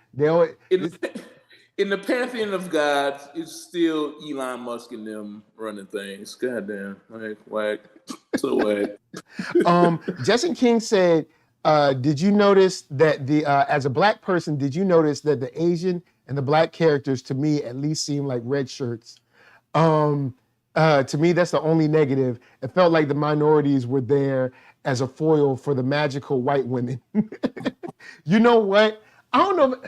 In the pantheon of gods, it's still Elon Musk and them running things. Goddamn, like whack, so whack. Justin King said, "Did you notice that as a black person, did you notice that the Asian and the black characters, to me at least, seem like red shirts? To me, that's the only negative. It felt like the minorities were there as a foil for the magical white women." You know what? I don't know.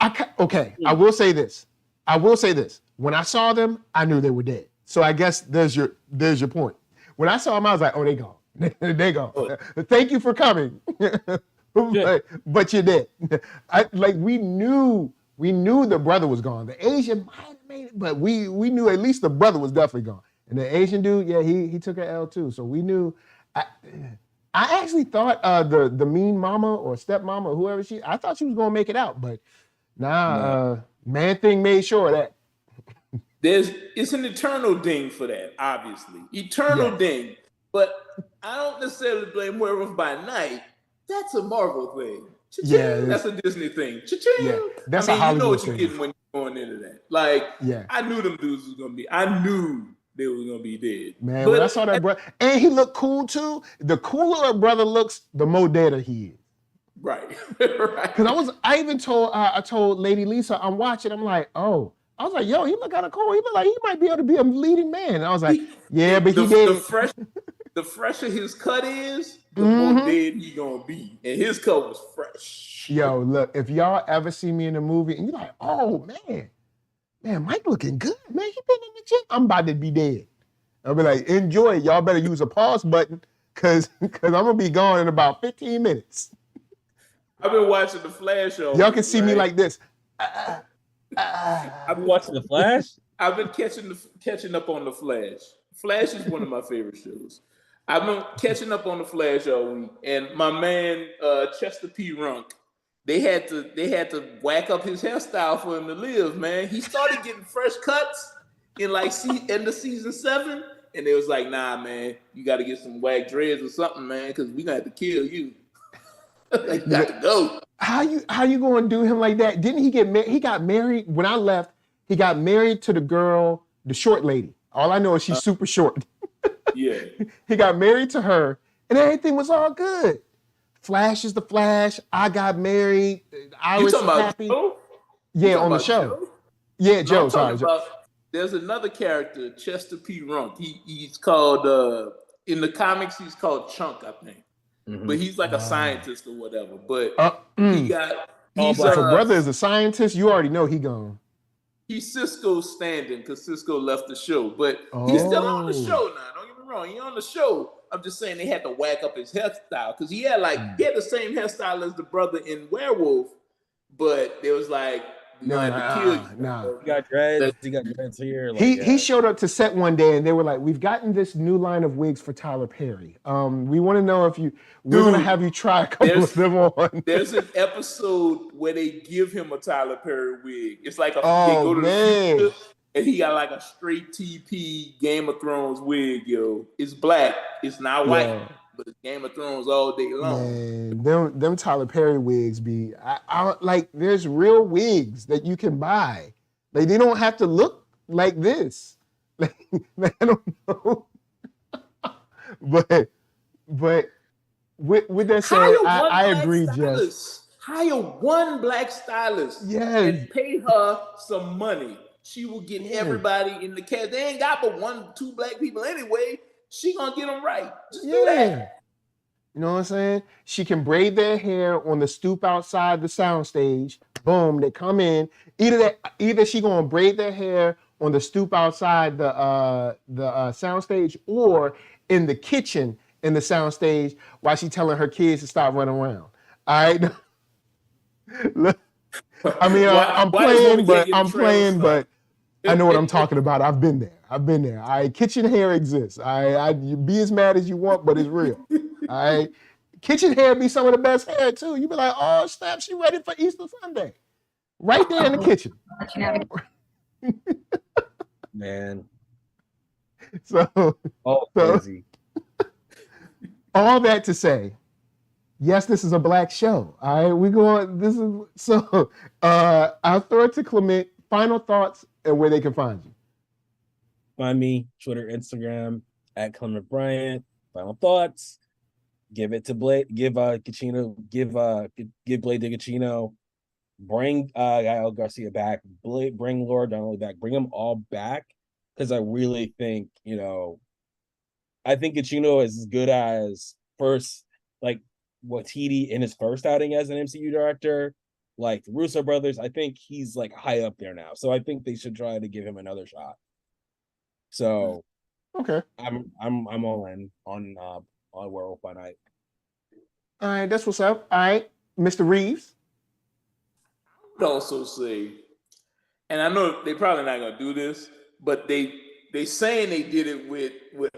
I will say this. When I saw them, I knew they were dead. So I guess there's your point. When I saw them, I was like, "Oh, they gone." They go. Thank you for coming. but you did. We knew the brother was gone. The Asian might have made it, but we knew at least the brother was definitely gone. And the Asian dude, yeah, he took an L too. So we knew. I actually thought the mean mama or stepmama or whoever I thought she was gonna make it out, but Man Thing made sure of that. It's an eternal ding for that, obviously. Eternal ding. But I don't necessarily blame Werewolf by Night. That's a Marvel thing. Cha-ching. Yeah, that's a Disney thing. Cha-ching. Yeah, that's a Hollywood you know what thing. you're getting when you're going into that. I knew them dudes was gonna be. I knew they were gonna be dead. Man, but when I saw that brother, and he looked cool too. The cooler a brother looks, the more deader he is. Right. Right. Because I even told Lady Lisa, I'm watching. I'm like, oh. I was like, yo, he look kind of cool. He look like he might be able to be a leading man. And I was like, but he did. The fresher his cut is, the more dead he gonna be. And his cut was fresh. Yo, look, if y'all ever see me in a movie and you're like, oh man, Mike looking good, man. He been in the gym. I'm about to be dead. I'll be like, enjoy it. Y'all better use a pause button because I'm gonna be gone in about 15 minutes. I've been watching the Flash show. Y'all can see me like this. I've been watching the Flash. I've been catching up on the Flash. Flash is one of my favorite shows. I've been catching up on the Flash all week, and my man Chester P. Runk, they had to whack up his hairstyle for him to live. Man, he started getting fresh cuts in end of season 7, and they was like, nah, man, you got to get some whack dreads or something, man, because we gonna have to kill you. You got to go. How you going to do him like that? Didn't he get married? He got married when I left. He got married to the girl, the short lady. All I know is she's super short. Yeah. He got married to her, and everything was all good. Flash is the Flash. I got married. Iris is happy. Joe? Yeah, on the show. Joe? Yeah, Joe. No, sorry. There's another character, Chester P. Runk. He's called in the comics. He's called Chunk, I think. Mm-hmm. But he's like a scientist or whatever. But he got. If a brother is a scientist, you already know he gone. He's Cisco's stand-in because Cisco left the show, but he's still on the show now. Don't get me wrong, he's on the show. I'm just saying they had to whack up his hairstyle because he had the same hairstyle as the brother in Werewolf, but it was like, you got dreads. He got dreads here. He showed up to set one day and they were like, "We've gotten this new line of wigs for Tyler Perry. We want to know if we're going to have you try a couple of them on." There's an episode where they give him a Tyler Perry wig. It's like they go to the future and he got like a straight TP Game of Thrones wig. Yo, it's black. It's not white. But it's Game of Thrones all day long. Man, them Tyler Perry wigs be like there's real wigs that you can buy. Like they don't have to look like this. Like I don't know. but with that said, I agree, Jess. Hire one black stylist and pay her some money. She will get everybody in the cast. They ain't got but 2 black people anyway. She gonna get them right. Just do that. You know what I'm saying? She can braid their hair on the stoop outside the soundstage. Boom, they come in. Either she gonna braid their hair on the stoop outside the soundstage, or in the kitchen in the soundstage while she telling her kids to stop running around. All right. Look, I mean, I'm playing, but I know what I'm talking about. I've been there. All right, kitchen hair exists. You be as mad as you want, but it's real. All right, kitchen hair be some of the best hair too. You be like, oh snap, she ready for Easter Sunday, right there in the kitchen. Man. Crazy. All that to say, yes, this is a black show. All right, I'll throw it to Clement. Final thoughts and where they can find you. Find me, Twitter, Instagram, at Clement Bryant. Final thoughts. Give it to Blade. Give Gacino. Give Blade to Gacino. Bring Gael Garcia back. Bring Laura Donnelly back. Bring them all back because I really think I think Gacino is as good as first Waititi in his first outing as an MCU director. Like the Russo brothers, I think he's like high up there now. So I think they should try to give him another shot. So okay, I'm all in on on Werewolf by Night. All right, that's what's up. All right, Mr. Reeves. I would also say, and I know they probably not gonna do this, but they saying they did it with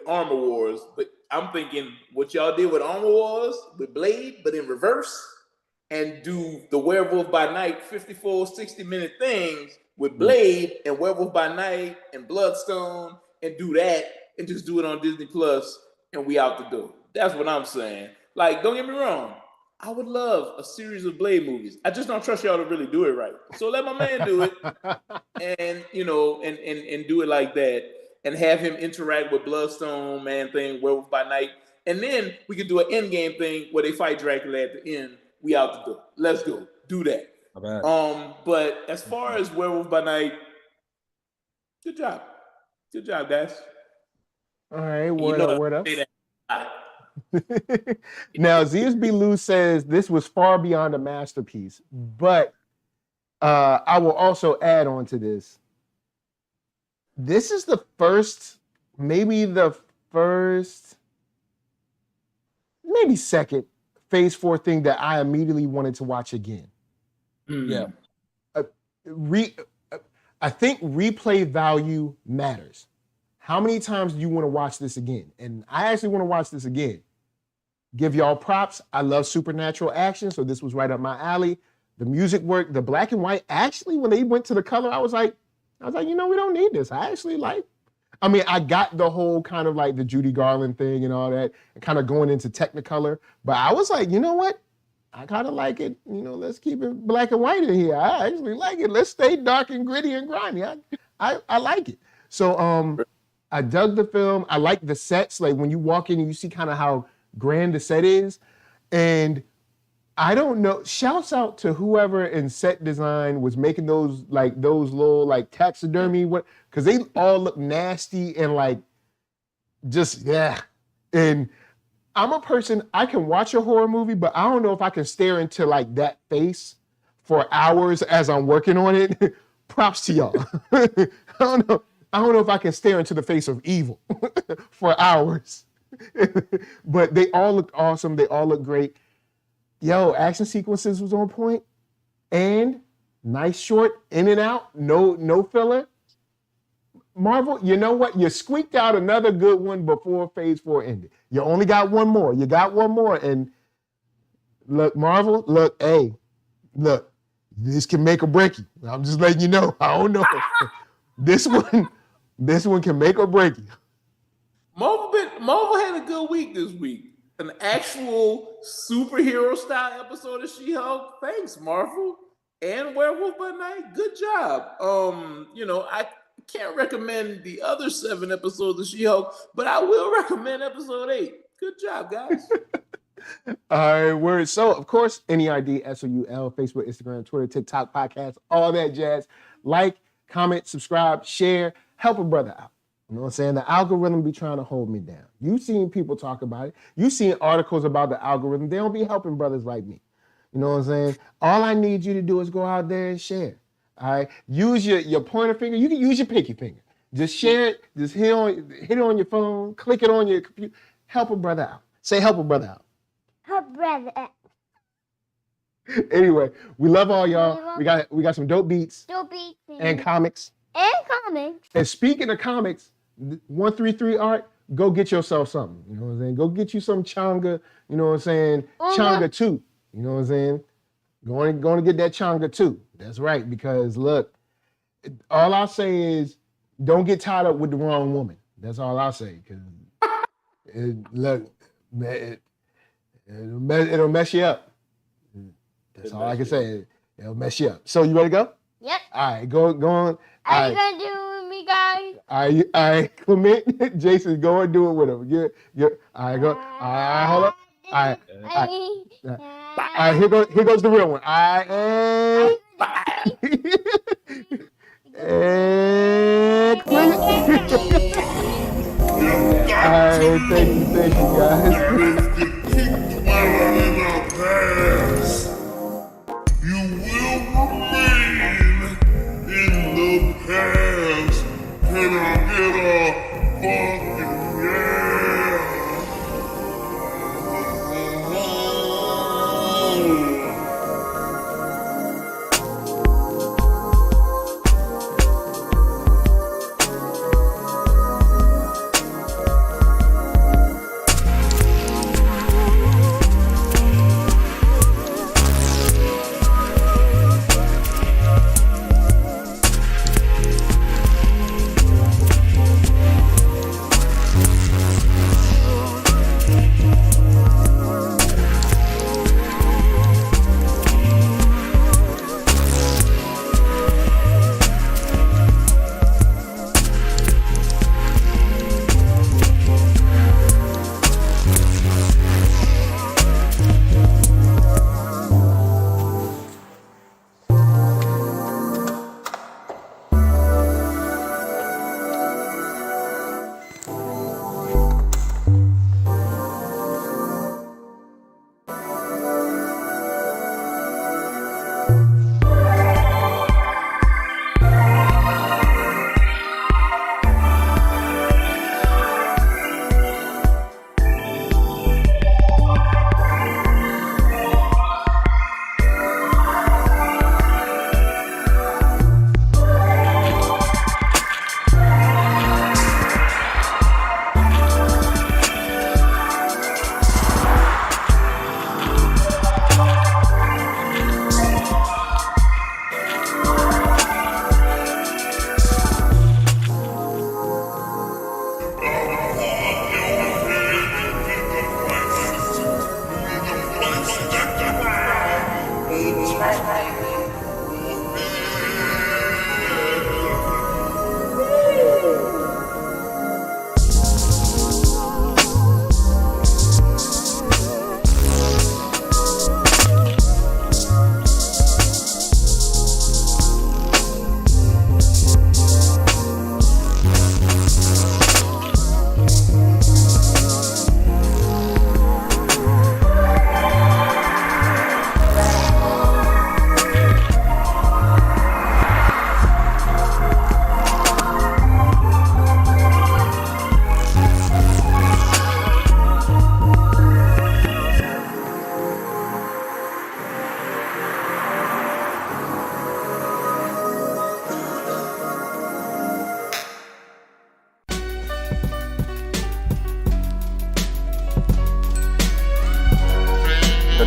Armor Wars, but I'm thinking what y'all did with Armor Wars with Blade, but in reverse, and do the Werewolf by Night 54 60-minute things with Blade and Werewolf by Night and Bloodstone, and do that and just do it on Disney Plus, and we out the door. That's what I'm saying. Like, don't get me wrong, I would love a series of Blade movies. I just don't trust y'all to really do it right. So let my man do it, and you know, and do it like that, and have him interact with Bloodstone, Man Thing, Werewolf by Night, and then we could do an Endgame thing where they fight Dracula at the end. We out the door. Let's go. Do that. But as far as Werewolf by Night, good job. Good job, guys. All right, word up. Now, ZSB Lou says this was far beyond a masterpiece, but I will also add on to this. This is the first, maybe second Phase 4 thing that I immediately wanted to watch again. Yeah. I think replay value matters. How many times do you want to watch this again? And I actually want to watch this again. Give y'all props. I love supernatural action, so this was right up my alley. The music work, the black and white. Actually, when they went to the color, I was like, you know, we don't need this. I got the whole kind of like the Judy Garland thing and all that, and kind of going into Technicolor. But I was like, you know what? I kind of like it. You know, let's keep it black and white in here. I actually like it. Let's stay dark and gritty and grimy. I like it. So I dug the film. I like the sets. Like when you walk in and you see kind of how grand the set is. And I don't know, shouts out to whoever in set design was making those little like taxidermy, because they all look nasty and like just, yeah. And I'm a person, I can watch a horror movie, but I don't know if I can stare into like that face for hours as I'm working on it. Props to y'all. I don't know if I can stare into the face of evil for hours. But they all look awesome. They all look great. Yo, action sequences was on point, and nice short, in and out, no filler. Marvel, you know what? You squeaked out another good one before Phase 4 ended. You only got one more. You got one more, and look, Marvel, look, this can make or break you. I'm just letting you know. I don't know. This one can make or break you. Marvel had a good week this week. An actual superhero style episode of She-Hulk. Thanks, Marvel. And Werewolf by Night. Good job. You know, I can't recommend the other 7 episodes of She-Hulk, but I will recommend episode 8. Good job, guys. All right, word. So, of course, NERD, SOUL, Facebook, Instagram, Twitter, TikTok, podcast, all that jazz. Like, comment, subscribe, share, help a brother out. You know what I'm saying? The algorithm be trying to hold me down. You've seen people talk about it. You've seen articles about the algorithm. They don't be helping brothers like me. You know what I'm saying? All I need you to do is go out there and share. All right? Use your pointer finger. You can use your pinky finger. Just share it. Just hit it on your phone. Click it on your computer. Help a brother out. Say help a brother out. Help brother out. Anyway, we love all y'all. We got some dope beats. And comics. And speaking of comics, 133 Art, go get yourself something. You know what I'm saying? Go get you some Changa, you know what I'm saying? Changa 2. You know what I'm saying? Going to get that Changa 2. That's right, because look, all I'll say is don't get tied up with the wrong woman. That's all I'll say. Because it'll mess you up. That's all I can say. It'll mess you up. So you ready to go? Yep. All right, go on. Are you going to do it with me, guys? All right, Clement, Jason, go and do it with him. All right, go. All right, hold up. All right, here goes the real one. All right, and Clement. All right, thank you, guys. You will remain in the past. Can I get a fucking yeah?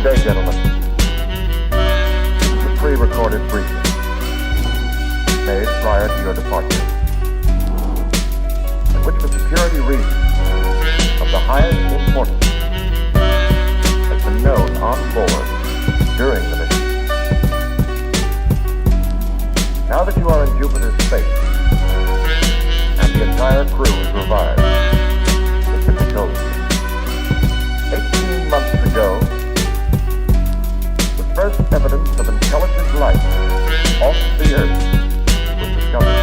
Good day, gentlemen. This is a pre-recorded briefing made prior to your departure, in which, for security reasons of the highest importance, has been known on board during the mission. Now that you are in Jupiter's space, and the entire crew is revived, it can be told you. 18 months ago, the first evidence of intelligent life off the Earth was discovered.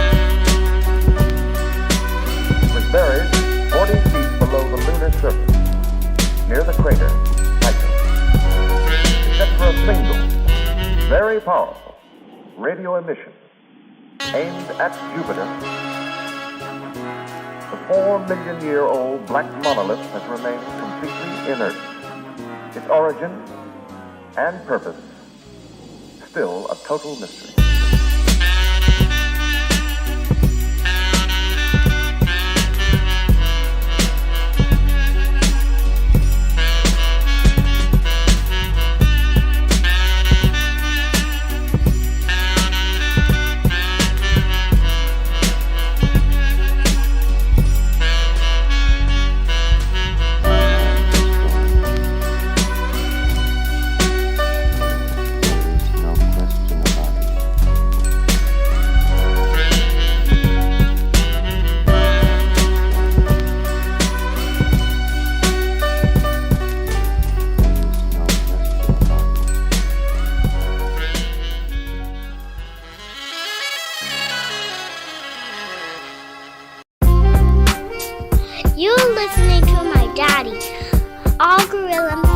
It was buried 40 feet below the lunar surface, near the crater Patron. Except for a single, very powerful radio emission aimed at Jupiter, the 4-million-year-old black monolith has remained completely inert. Its origin and purpose still a total mystery. You're listening to my daddy, All Gorilla MC.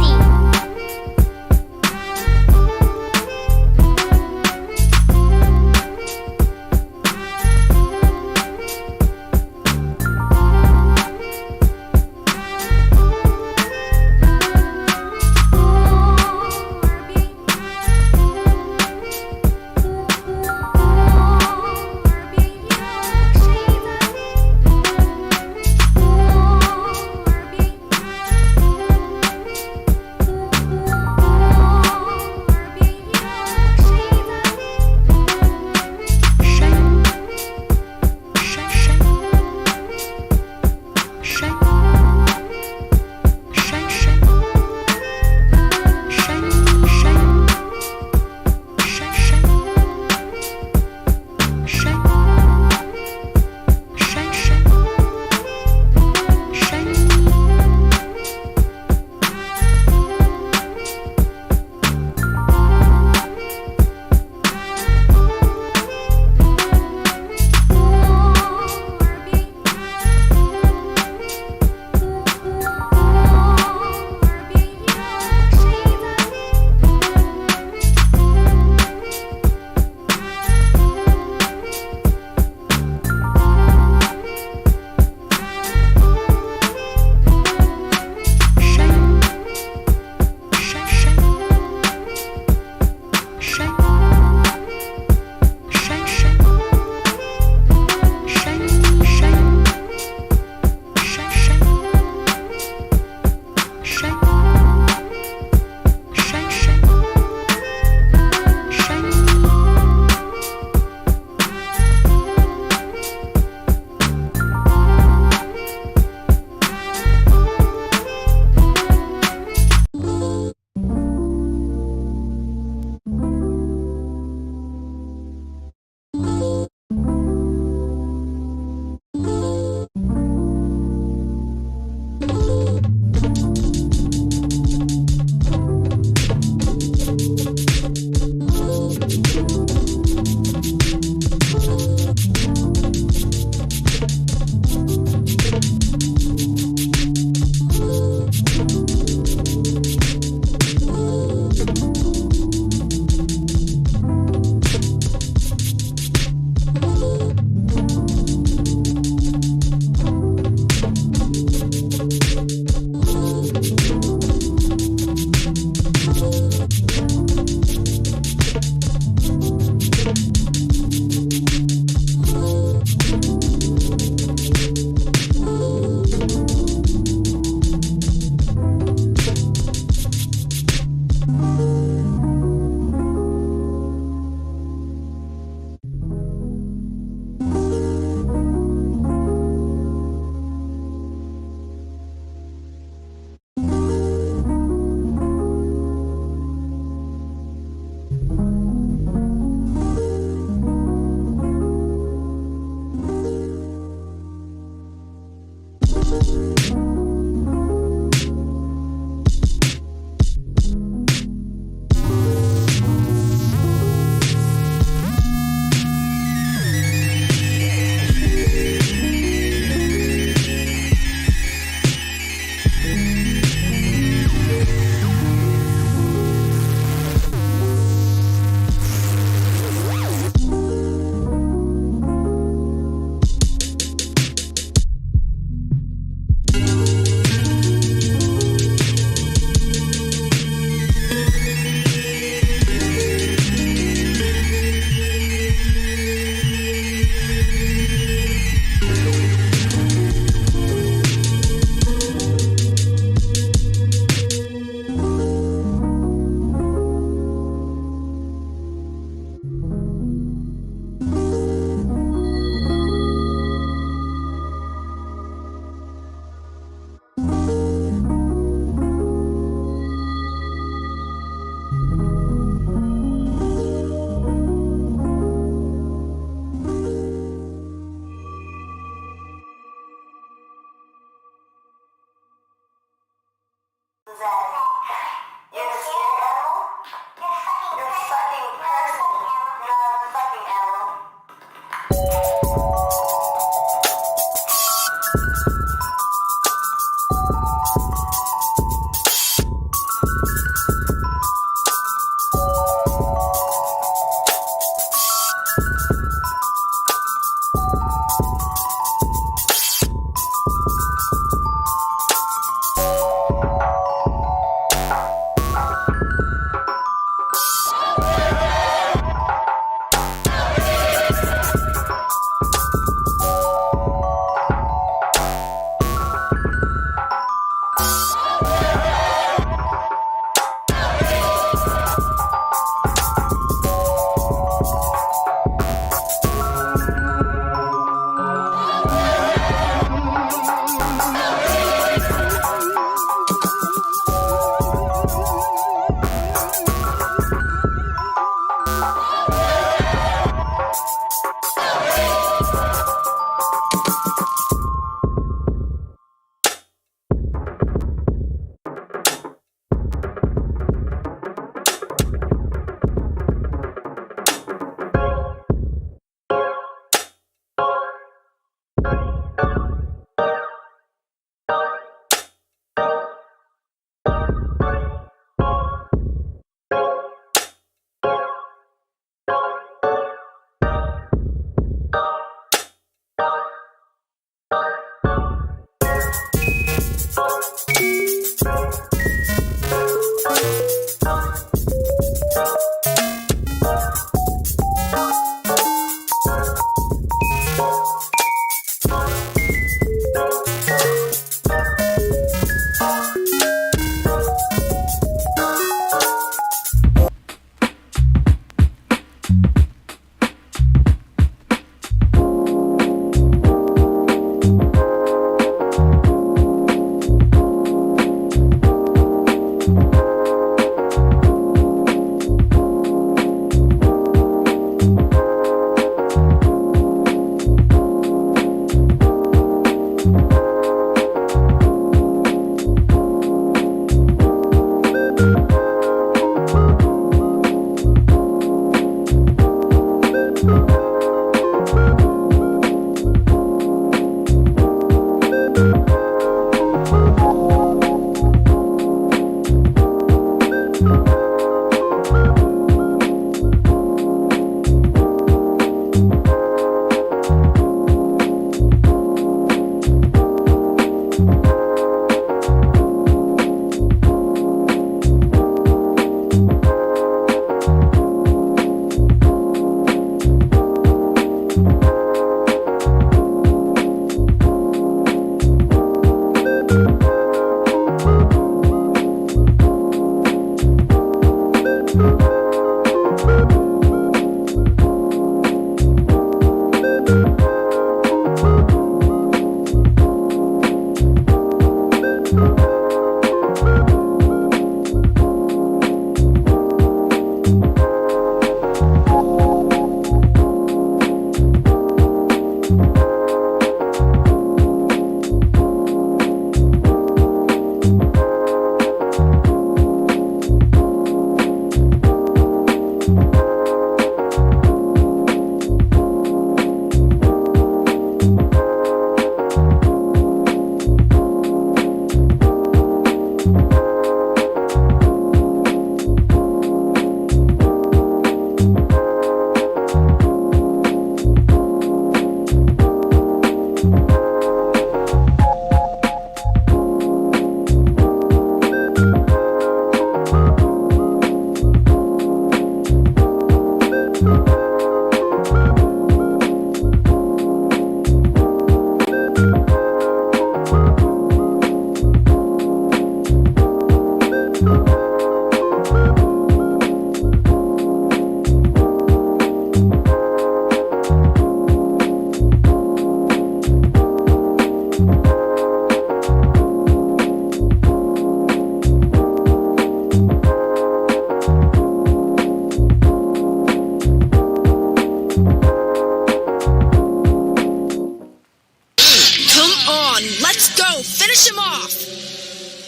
Finish him off.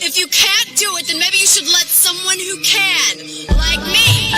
If you can't do it, then maybe you should let someone who can, like me.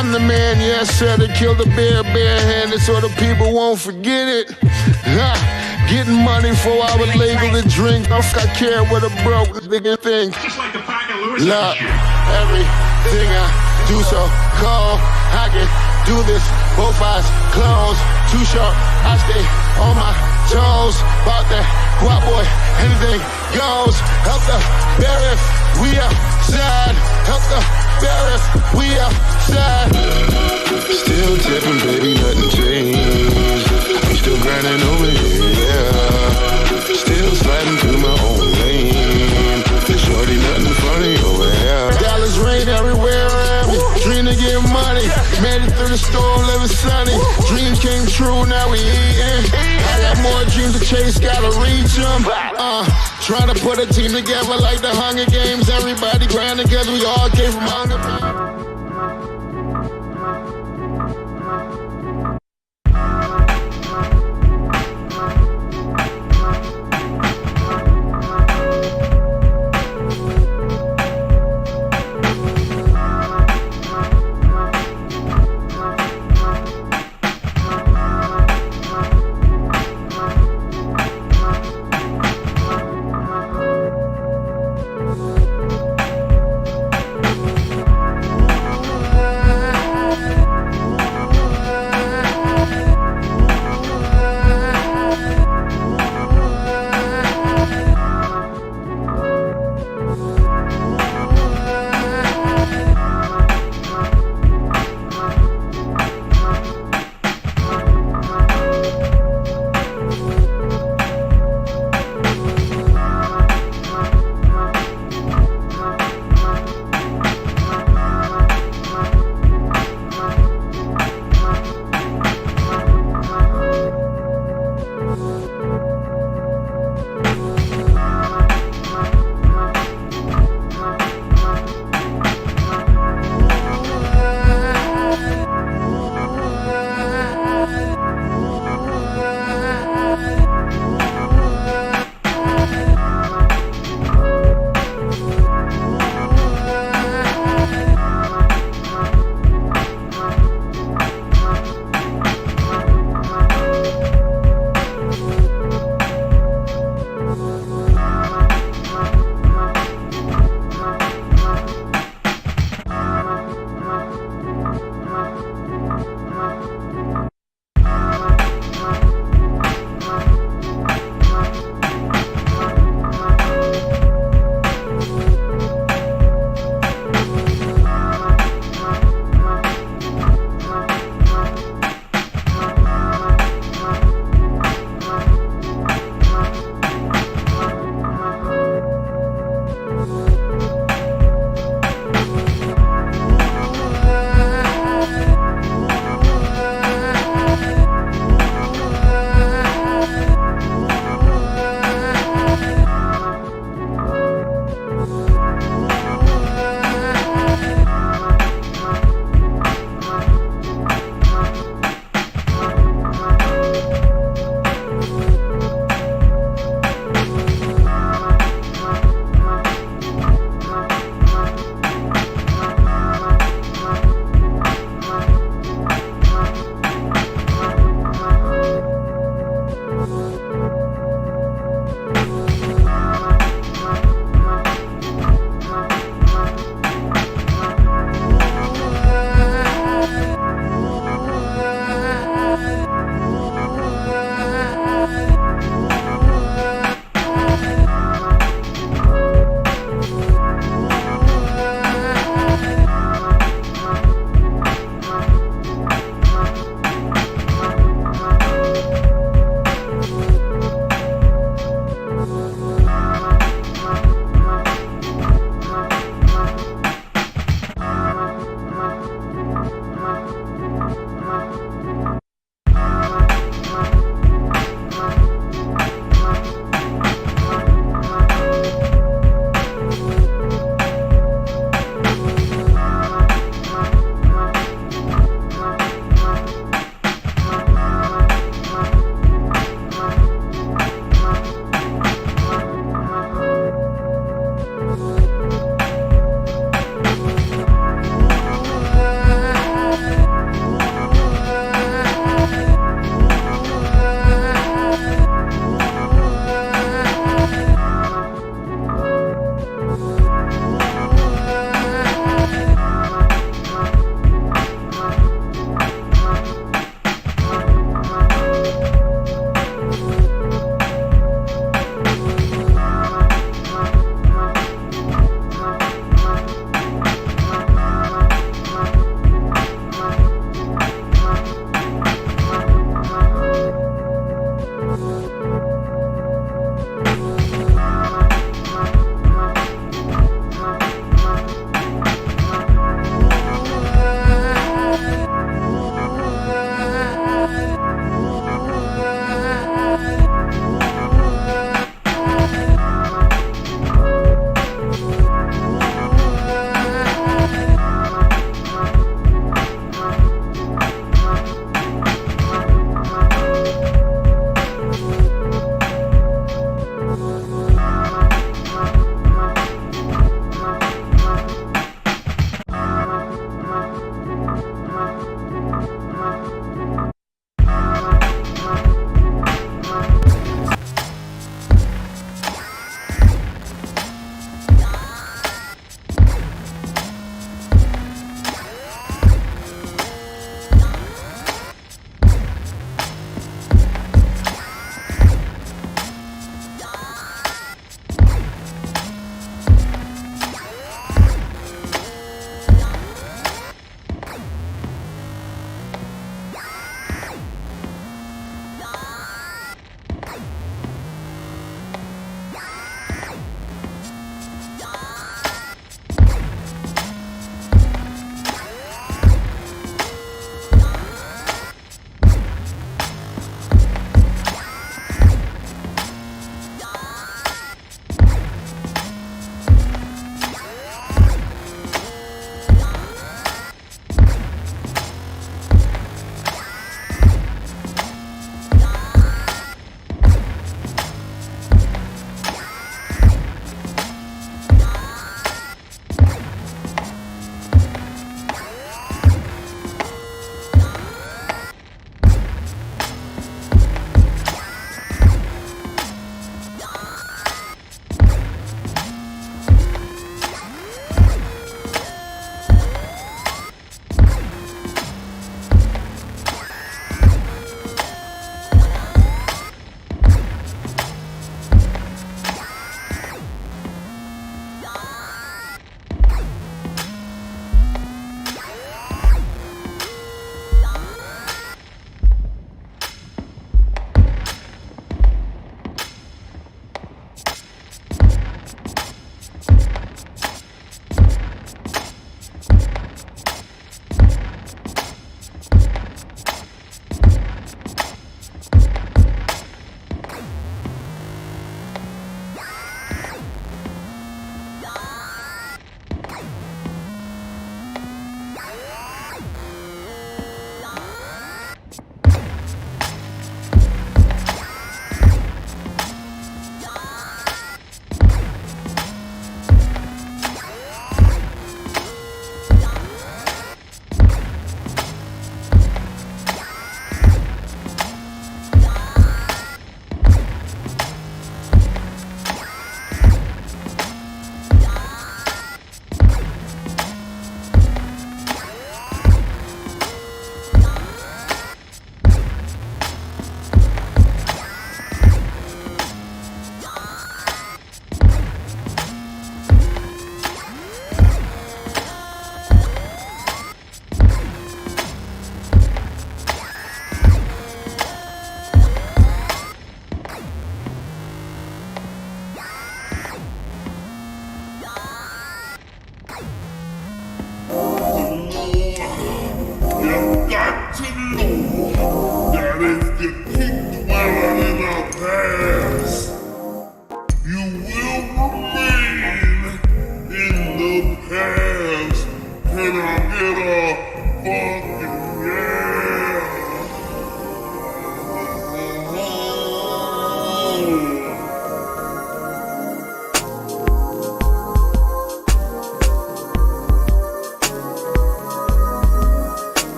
I'm the man, yes, sir, that killed the bear barehanded so the people won't forget it. Getting money for our legal to drink. I care what a broke nigga think. Just like the Pack and Lewis. Look, everything I do so cold. I can do this, both eyes closed. Too short, I stay on my toes. About that guap boy, anything goes. Help the bearers, we outside. Help the bearers, we outside. Still tipping, baby, nothing changed. I'm still grinding over here, yeah. Still sliding through my own lane. Shorty, nothing funny over here. Dollars rain everywhere around me. Dream to get money. Made it through the storm, living sunny. Dreams came true, now we eating. I got more dreams to chase, gotta reach them. Trying to put a team together like the Hunger Games. Everybody grinding cause we all came from hunger.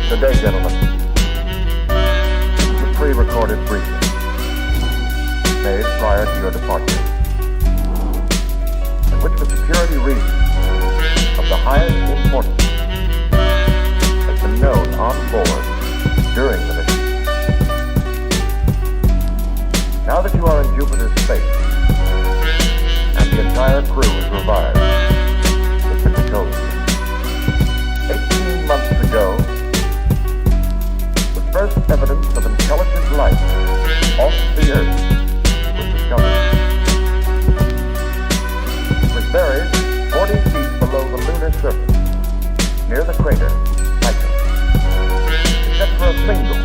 Good day, gentlemen. This is a pre-recorded briefing made prior to your departure, in which, for security reasons of the highest importance, has been known on board during the mission. Now that you are in Jupiter's space, and the entire crew is revived, it can be told. 18 months ago, the first evidence of intelligent life off the Earth was discovered. It was buried 40 feet below the lunar surface, near the crater Patron. Except for a single,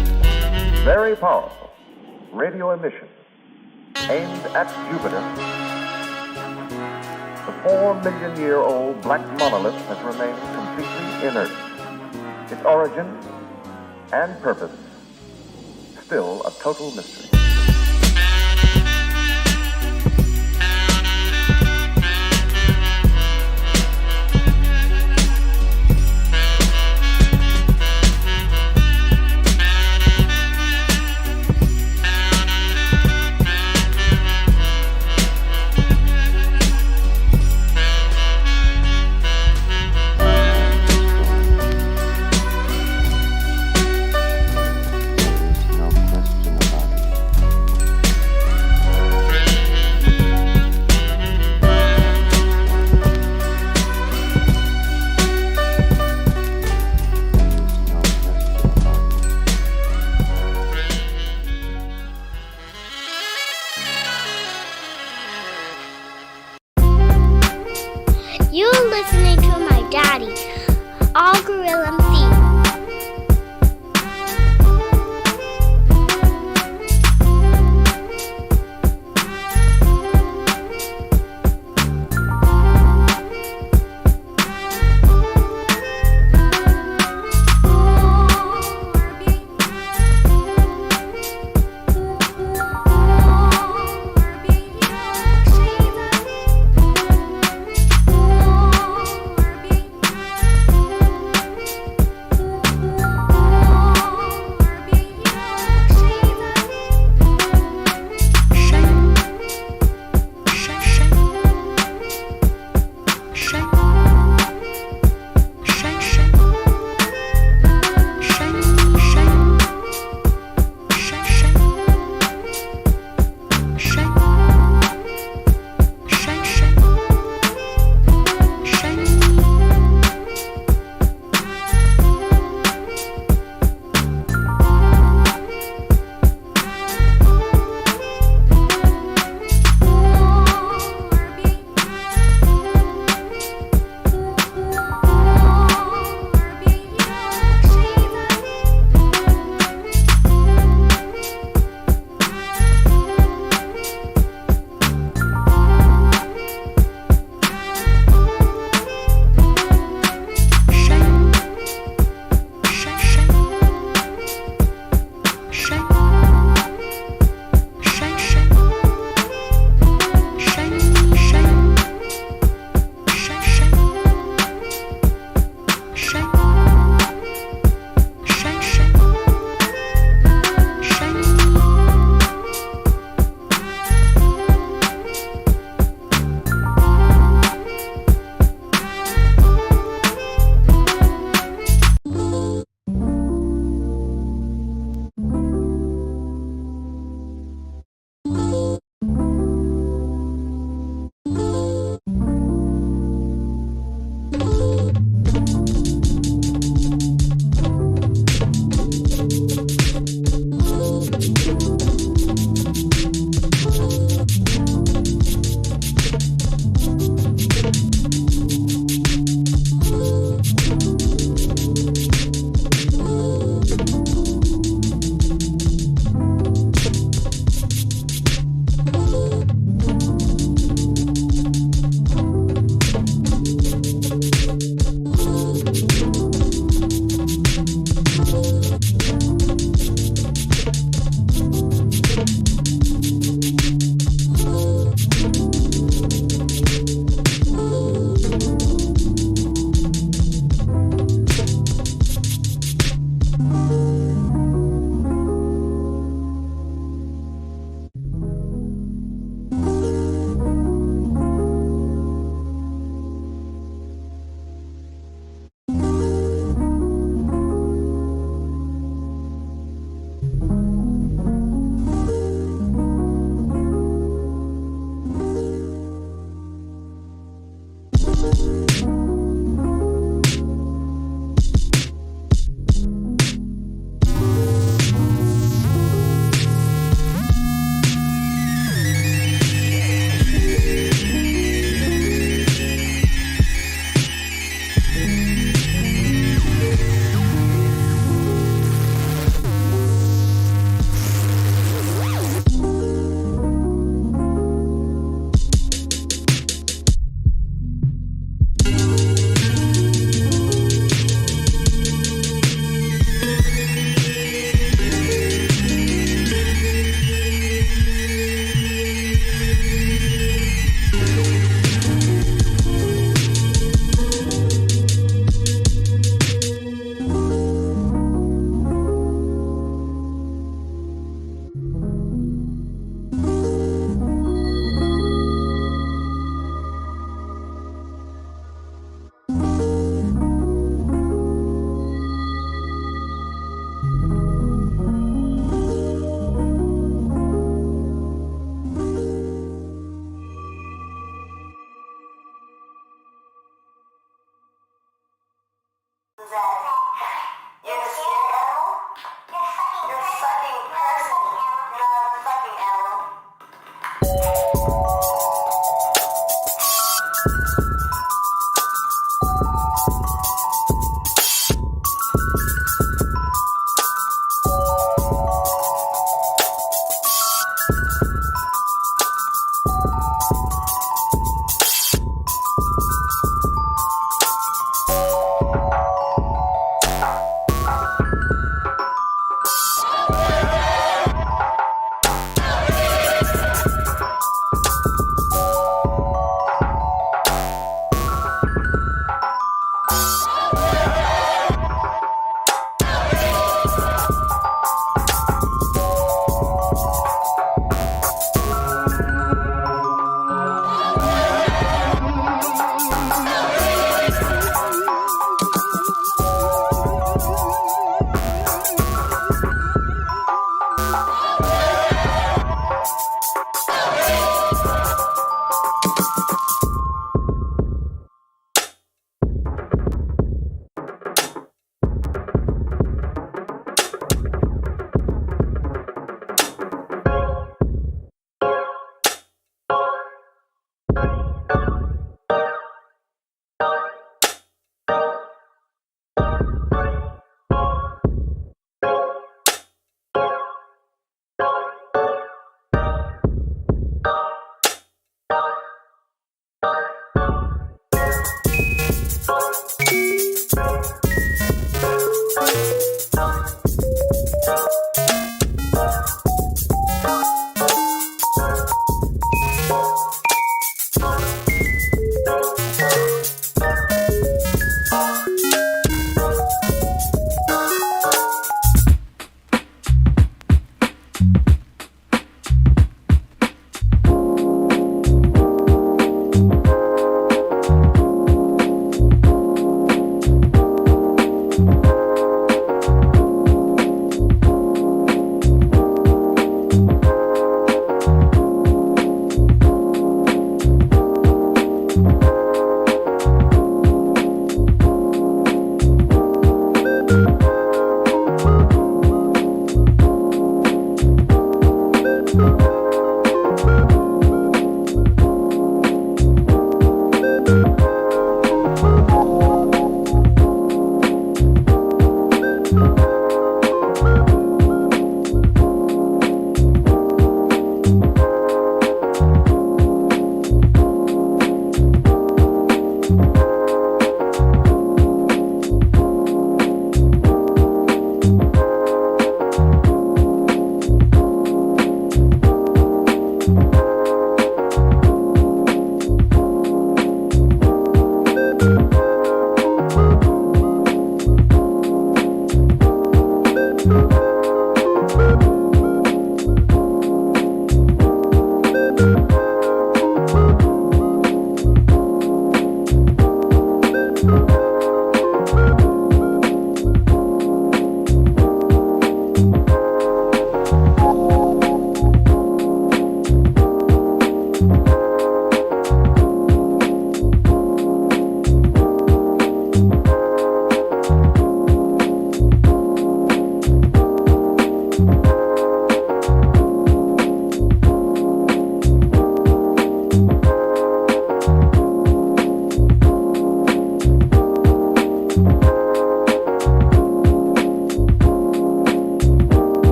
very powerful radio emission aimed at Jupiter, the 4-million-year-old black monolith has remained completely inert. Its origin and purpose still a total mystery. You're listening to my daddy, All Gorilla MC.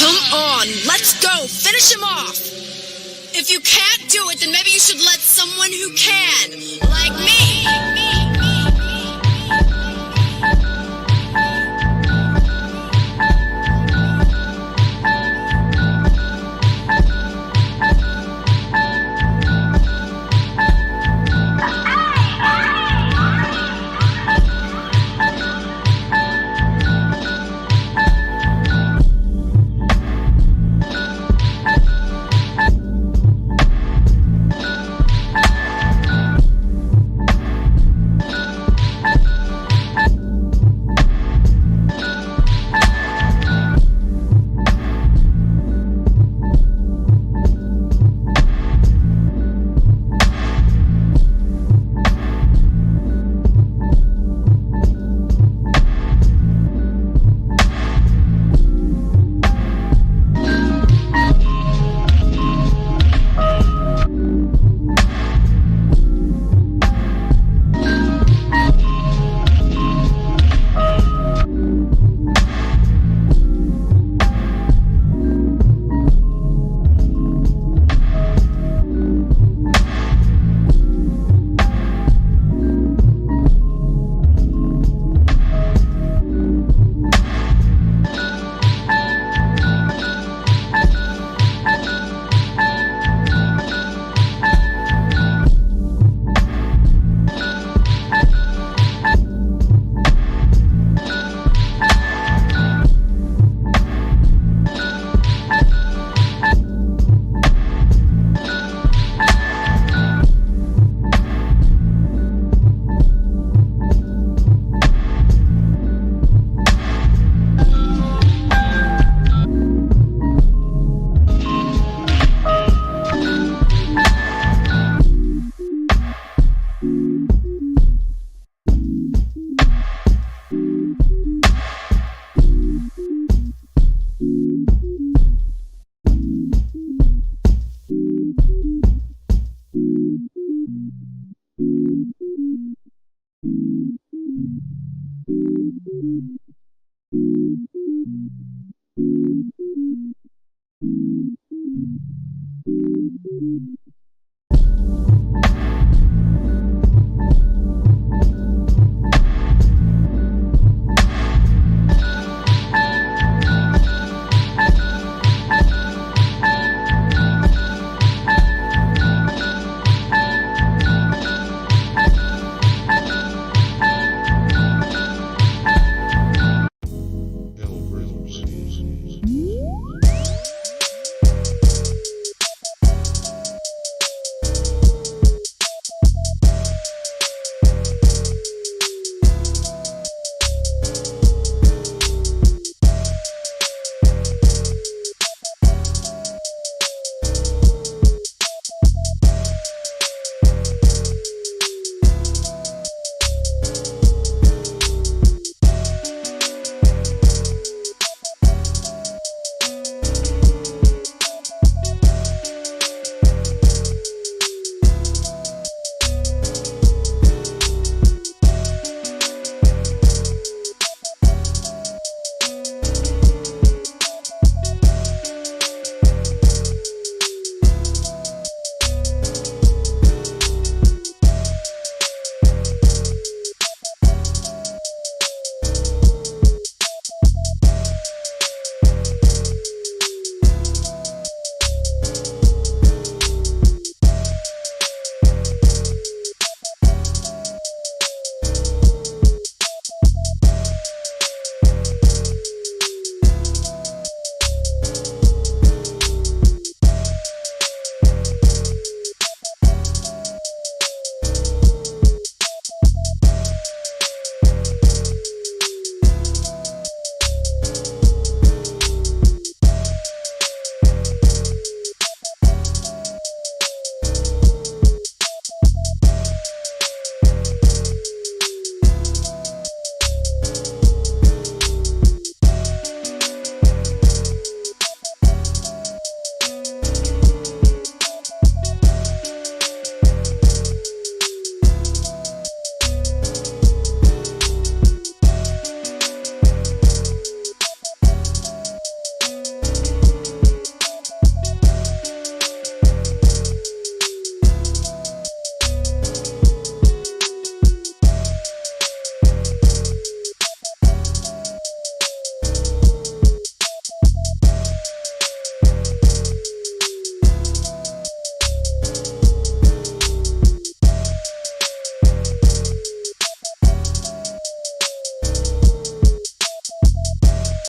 Come on, let's go. Finish him off. If you can't do it, then maybe you should let someone who can, like me.